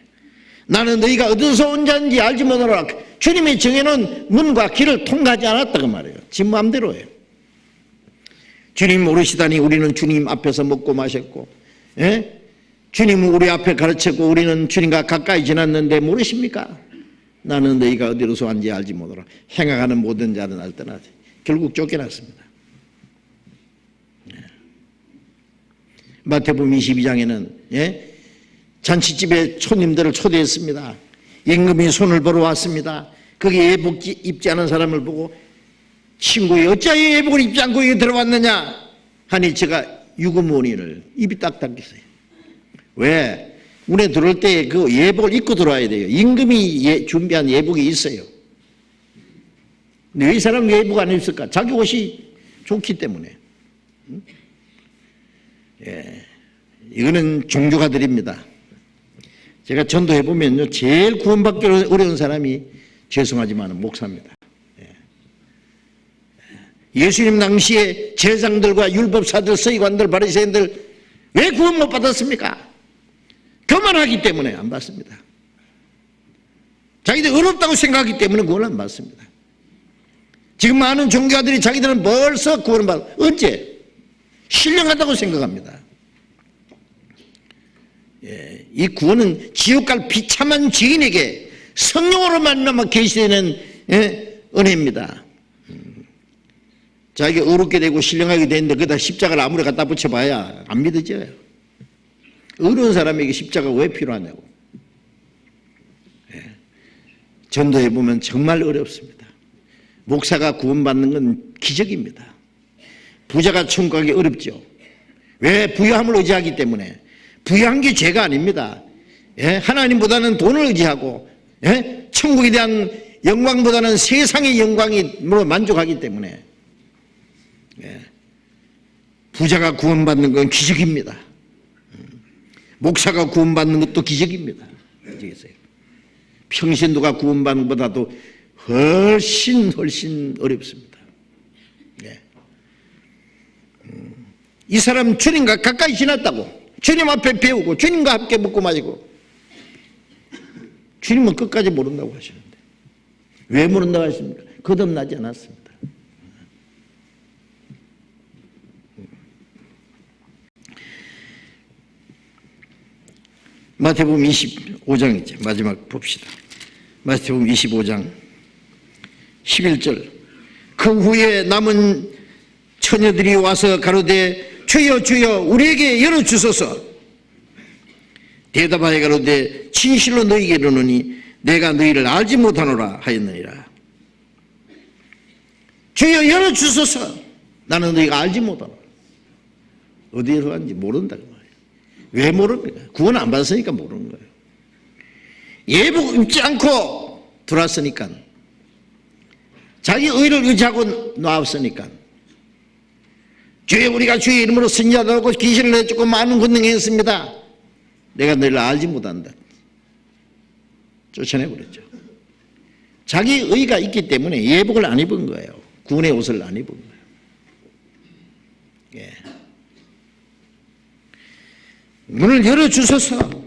나는 너희가 어디서 온 자인지 알지 못하노라. 주님이 정해놓은 문과 길을 통과하지 않았다고 말해요. 지 마음대로예요. 주님 모르시다니 우리는 주님 앞에서 먹고 마셨고, 예? 주님은 우리 앞에 가르쳤고 우리는 주님과 가까이 지났는데 모르십니까? 나는 너희가 어디로서 왔는지 알지 못하노라. 행하는 모든 자는 날 떠나지. 결국 쫓겨났습니다. 예. 마태복음 22장에는 예? 잔치집에 손님들을 초대했습니다. 임금이 손을 보러 왔습니다. 거기에 예복 입지 않은 사람을 보고 친구에 어찌하여 예복을 입지 않고 여기 들어왔느냐 하니 제가 유구무원인을 입이 딱 닫혔어요. 왜? 문에 들어올 때 그 예복을 입고 들어와야 돼요. 임금이 준비한 예복이 있어요. 근데 왜 이 사람 예복 안 입을까? 자기 옷이 좋기 때문에. 예. 이거는 종교가들입니다. 제가 전도해보면요, 제일 구원받기 어려운 사람이 죄송하지만 목사입니다. 예수님 당시에 제사장들과 율법사들, 서기관들, 바리새인들 왜 구원 못 받았습니까? 교만하기 때문에 안 받습니다. 자기들 어렵다고 생각하기 때문에 구원 안 받습니다. 지금 많은 종교가들이 자기들은 벌써 구원을 받아. 언제? 신령하다고 생각합니다. 예, 이 구원은 지옥 갈 비참한 죄인에게 성령으로 만나면 계시되는 은혜입니다. 자기가 어렵게 되고 신령하게 되는데 거기다 십자가를 아무리 갖다 붙여봐야 안 믿어져요. 어려운 사람에게 십자가가 왜 필요하냐고. 예, 전도해보면 정말 어렵습니다. 목사가 구원받는 건 기적입니다. 부자가 천국 가기 어렵죠. 왜? 부유함을 의지하기 때문에. 부유한 게 죄가 아닙니다. 예? 하나님보다는 돈을 의지하고, 예? 천국에 대한 영광보다는 세상의 영광으로 만족하기 때문에. 예. 부자가 구원받는 건 기적입니다. 목사가 구원받는 것도 기적입니다. 평신도가 구원받는 것보다도 훨씬 어렵습니다. 예. 이 사람 주님과 가까이 지났다고. 주님 앞에 배우고 주님과 함께 먹고 마시고. 주님은 끝까지 모른다고 하시는데 왜 모른다고 하십니까? 거듭나지 않았습니다. 마태복음 25장이죠. 마지막 봅시다. 마태복음 25장 11절. 그 후에 남은 처녀들이 와서 가로되 주여 주여 우리에게 열어주소서. 대답하여 가로되 진실로 너희에게 이르노니 내가 너희를 알지 못하노라 하였느니라. 주여 열어주소서. 나는 너희가 알지 못하노라. 어디로 갔는지 모른다고 말이에요. 왜 모릅니까? 구원 안 받았으니까 모르는 거예요. 예복 입지 않고 들어왔으니까. 자기 의를 의지하고 나왔으니까. 주여 우리가 주의 이름으로 선지자도 하고 귀신을 내쫓고 많은 권능 했습니다. 내가 너희를 알지 못한다. 쫓아내버렸죠. 자기 의가 있기 때문에 예복을 안 입은 거예요. 구원의 옷을 안 입은 거예요. 예. 문을 열어주소서.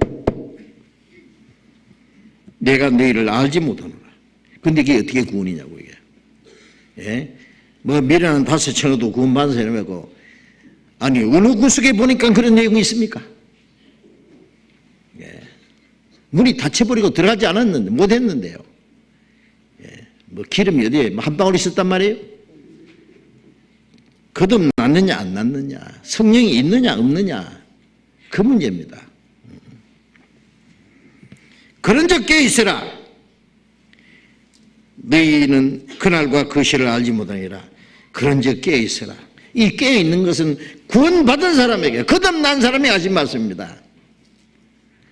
내가 너희를 알지 못하노라. 근데 이게 어떻게 구원이냐고 이게. 예? 뭐 미련한 다섯 천어도 구원받은 사람이고 아니 어느 구석에 보니까 그런 내용이 있습니까? 예. 문이 닫혀버리고 들어가지 않았는데 못했는데요. 예. 뭐 기름이 어디에 한 방울 있었단 말이에요? 거듭났느냐 안 났느냐, 성령이 있느냐 없느냐 그 문제입니다. 그런 적 깨어있으라. 너희는 그날과 그 시를 알지 못하니라. 그런 적 깨어있으라. 이 깨어있는 것은 구원받은 사람에게, 거듭난 사람이 하신 말씀입니다.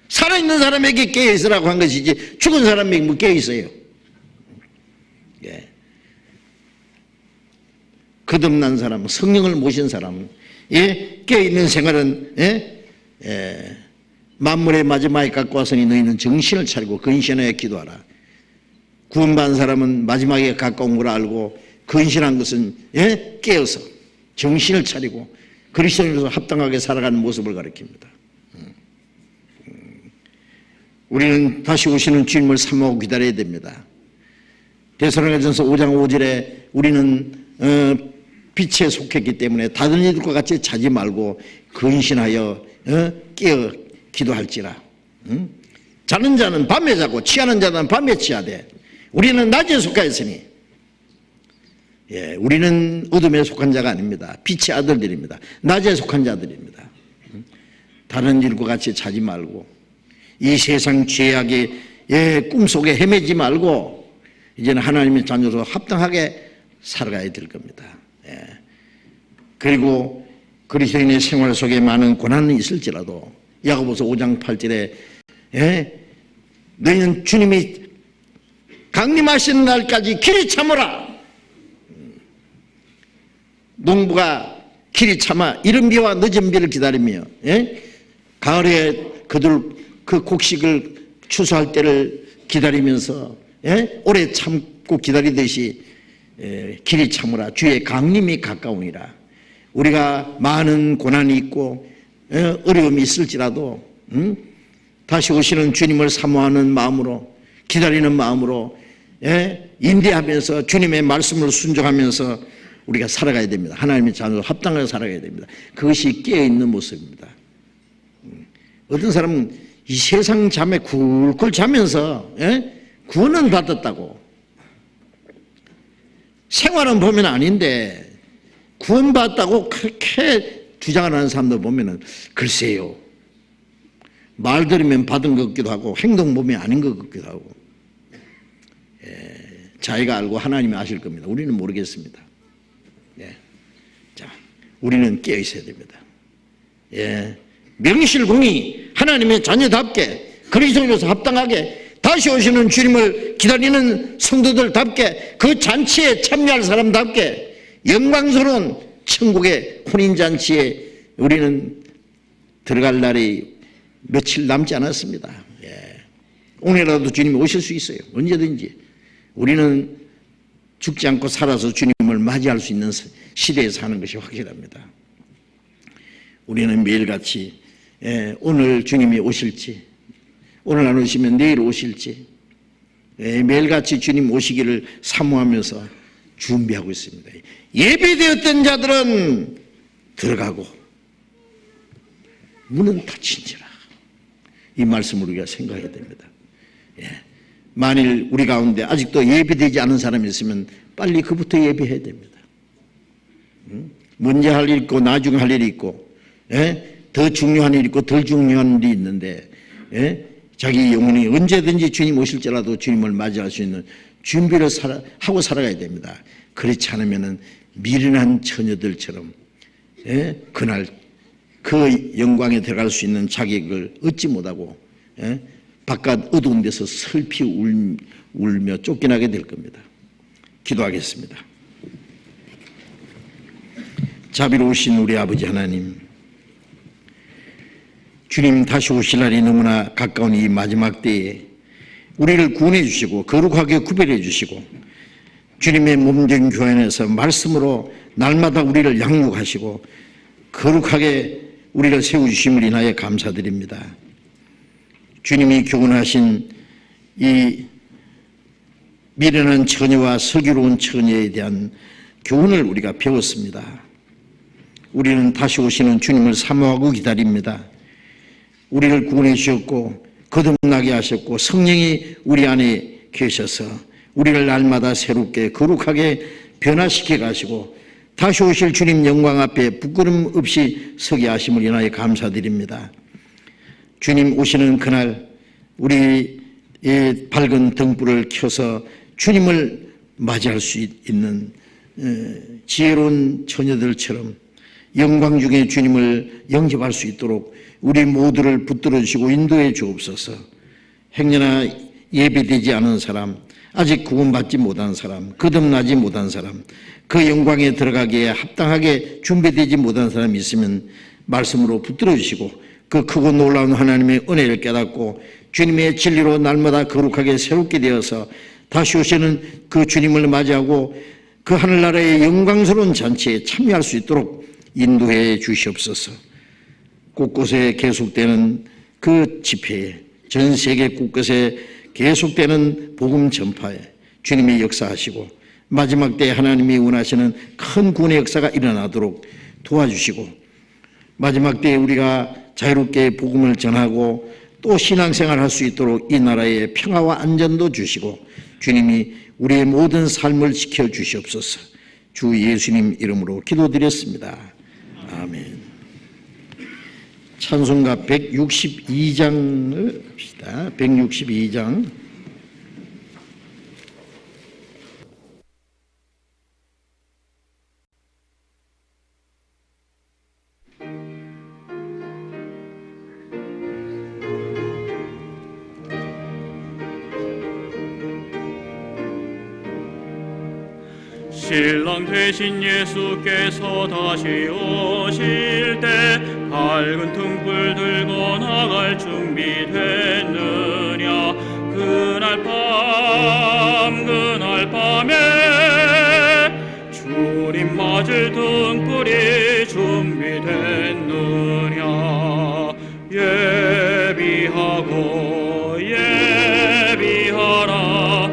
살아있는 사람에게 깨어있으라고 한 것이지 죽은 사람에게 뭐 깨어있어요. 거듭난 사람, 성령을 모신 사람, 깨어있는 생활은 만물의 마지막에 갖고 왔으니 너희는 정신을 차리고 근신하여 기도하라. 구원받은 사람은 마지막에 가까운 걸 알고 근신한 것은 깨어서 정신을 차리고 그리스도인으로서 합당하게 살아가는 모습을 가리킵니다. 우리는 다시 오시는 주님을 사모하고 기다려야 됩니다. 데살로니가전서 5장 5절에 우리는 빛에 속했기 때문에 다른 이들과 같이 자지 말고 근신하여 깨어 기도할지라. 자는 자는 밤에 자고 취하는 자는 밤에 취하되 우리는 낮에 속하였으니, 우리는 어둠에 속한 자가 아닙니다. 빛의 아들들입니다. 낮에 속한 자들입니다. 다른 일과 같이 자지 말고 이 세상 죄악의 꿈속에 헤매지 말고 이제는 하나님의 자녀로 합당하게 살아가야 될 겁니다. 그리고 그리스도인의 생활 속에 많은 고난이 있을지라도 야고보서 5장 8절에 너희는 주님이 강림하시는 날까지 길이 참으라. 농부가 길이 참아 이른 비와 늦은 비를 기다리며 가을에 그들 그 곡식을 추수할 때를 기다리면서 오래 참고 기다리듯이 길이 참으라. 주의 강림이 가까우니라. 우리가 많은 고난이 있고 어려움이 있을지라도 다시 오시는 주님을 사모하는 마음으로, 기다리는 마음으로 인내하면서 주님의 말씀을 순종하면서 우리가 살아가야 됩니다. 하나님의 자녀로 합당하게 살아가야 됩니다. 그것이 깨어있는 모습입니다. 어떤 사람은 이 세상 잠에 굴굴 자면서 구원은 받았다고, 생활은 보면 아닌데 구원받았다고 그렇게 주장을 하는 사람들 보면은 글쎄요, 말 들으면 받은 것 같기도 하고 행동 보면 아닌 것 같기도 하고, 자기가 알고 하나님이 아실 겁니다. 우리는 모르겠습니다. 자, 우리는 깨어 있어야 됩니다. 명실공히 하나님의 자녀답게 그리스도인으로서 합당하게 다시 오시는 주님을 기다리는 성도들답게 그 잔치에 참여할 사람답게 영광스러운 천국의 혼인잔치에 우리는 들어갈 날이 며칠 남지 않았습니다. 오늘이라도 주님이 오실 수 있어요. 언제든지. 우리는 죽지 않고 살아서 주님을 맞이할 수 있는 시대에 사는 것이 확실합니다. 우리는 매일같이 오늘 주님이 오실지, 오늘 안 오시면 내일 오실지 매일같이 주님 오시기를 사모하면서 준비하고 있습니다. 예비되었던 자들은 들어가고 문은 닫힌지라. 이 말씀을 우리가 생각해야 됩니다. 만일 우리 가운데 아직도 예비되지 않은 사람이 있으면 빨리 그부터 예비해야 됩니다. 먼저 할 일 있고 나중에 할 일이 있고 더 중요한 일이 있고 덜 중요한 일이 있는데 자기 영혼이 언제든지 주님 오실지라도 주님을 맞이할 수 있는 준비를 하고 살아가야 됩니다. 그렇지 않으면 미련한 처녀들처럼 그날 그 영광에 들어갈 수 있는 자격을 얻지 못하고 바깥 어두운 데서 슬피 울며 쫓겨나게 될 겁니다. 기도하겠습니다. 자비로우신 우리 아버지 하나님, 주님 다시 오실 날이 너무나 가까운 이 마지막 때에 우리를 구원해 주시고 거룩하게 구별해 주시고 주님의 몸된 교회에서 말씀으로 날마다 우리를 양육하시고 거룩하게 우리를 세워주심을 인하여 감사드립니다. 주님이 교훈하신 이 미련한 처녀와 슬기로운 처녀에 대한 교훈을 우리가 배웠습니다. 우리는 다시 오시는 주님을 사모하고 기다립니다. 우리를 구원해 주셨고 거듭나게 하셨고 성령이 우리 안에 계셔서 우리를 날마다 새롭게 거룩하게 변화시켜 가시고 다시 오실 주님 영광 앞에 부끄럼 없이 서게 하심을 인하여 감사드립니다. 주님 오시는 그날 우리의 밝은 등불을 켜서 주님을 맞이할 수 있는 지혜로운 처녀들처럼 영광 중에 주님을 영접할 수 있도록 우리 모두를 붙들어 주시고 인도해 주옵소서. 행여나 예배되지 않은 사람, 아직 구원받지 못한 사람, 거듭나지 못한 사람, 그 영광에 들어가기에 합당하게 준비되지 못한 사람이 있으면 말씀으로 붙들어 주시고 그 크고 놀라운 하나님의 은혜를 깨닫고 주님의 진리로 날마다 거룩하게 새롭게 되어서 다시 오시는 그 주님을 맞이하고 그 하늘나라의 영광스러운 잔치에 참여할 수 있도록 인도해 주시옵소서. 곳곳에 계속되는 그 집회에, 전 세계 곳곳에 계속되는 복음 전파에 주님이 역사하시고 마지막 때 하나님이 원하시는 큰 구원의 역사가 일어나도록 도와주시고 마지막 때에 우리가 자유롭게 복음을 전하고 또 신앙생활 할 수 있도록 이 나라에 평화와 안전도 주시고 주님이 우리의 모든 삶을 지켜주시옵소서. 주 예수님 이름으로 기도드렸습니다. 아멘. 찬송가 162장을 합시다. 162장. 신랑 되신 예수께서 다시 오실 때 밝은 등불 들고 나갈 준비됐느냐. 그날 밤에 주님 맞을 등불이 준비됐느냐. 예비하고 예비하라.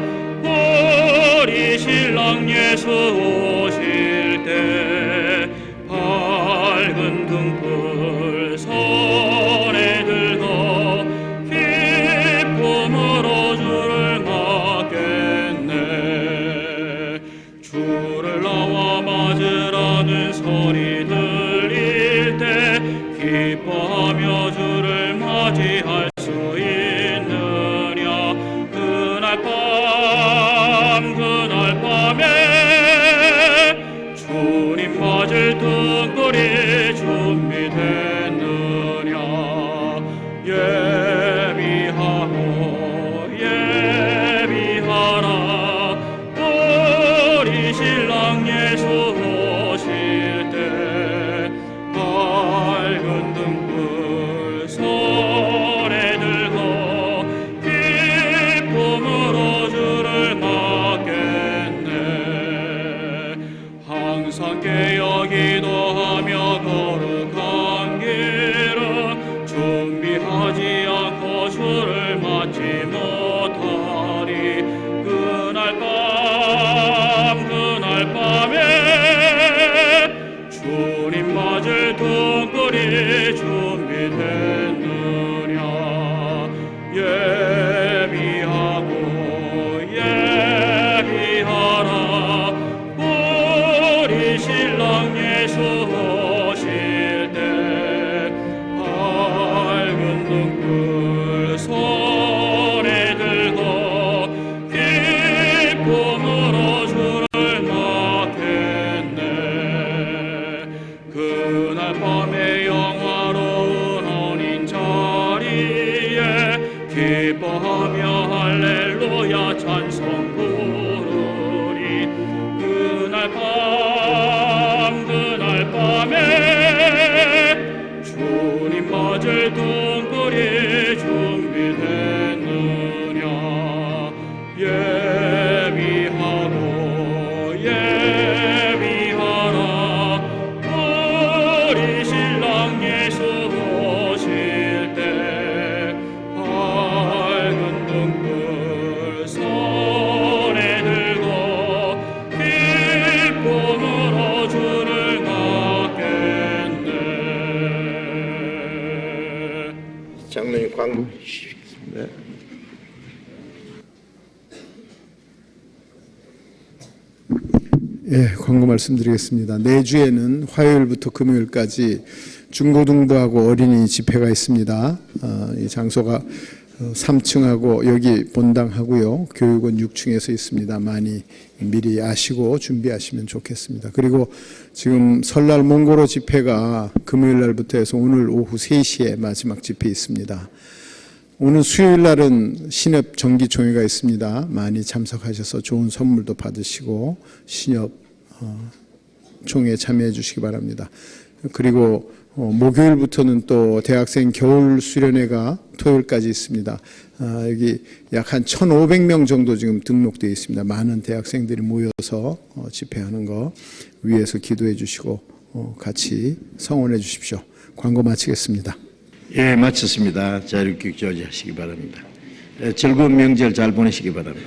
우리 신랑 예수 오실 때 밝은 등불 손에 들고 기쁨으로 주를 맞겠네. 주를 나와 맞으라는 소리 들릴 때 기뻐하며 주를 맞이할 수 있느냐. 그날 밤에 주님 맞을 등불이 준비됐느냐. 예비하고 예비하라. 우리 신랑 예수 오실 때 밝은 등불 손에 들고 기쁨으로 주를 맞겠네. 항상 깨어 기도하며 거룩한 길은 준비하지 않고 주를 맞지 못하리. 그날 밤에 주님 맞을 등불이 준비됐느냐. 예비하고 예비하라. 우리 신랑 예수 오실 때 밝은 등불 손에 들고 기쁨으로 주를 맞겠네. 그날 밤에 영화로운 혼인 자리에 기뻐하며 할렐루야 찬송 부르리. 그날 밤에 주님 맞을 등불이 준비됐느냐. 예비하고 예비하라. 우리 신랑 예수 오실 때 밝은 등불 손에 들고 기쁨으로 주를 맞겠네. 장로님 광고 주시겠습니다. 예, 광고 말씀드리겠습니다. 내주에는 화요일부터 금요일까지 중고등부하고 어린이 집회가 있습니다. 이 장소가 3층하고 여기 본당하고요. 교육은 6층에서 있습니다. 많이 미리 아시고 준비하시면 좋겠습니다. 그리고 지금 설날 몽고로 집회가 금요일 날부터 해서 오늘 오후 3시에 마지막 집회 있습니다. 오늘 수요일 날은 신협 정기총회가 있습니다. 많이 참석하셔서 좋은 선물도 받으시고 신협 총회에 참여해 주시기 바랍니다. 그리고 목요일부터는 또 대학생 겨울 수련회가 토요일까지 있습니다. 여기 약 한 1,500명 정도 지금 등록되어 있습니다. 많은 대학생들이 모여서 집회하는 거 위에서 기도해 주시고 같이 성원해 주십시오. 광고 마치겠습니다. 예, 마쳤습니다. 자유롭게 교제하시기 바랍니다. 즐거운 명절 잘 보내시기 바랍니다.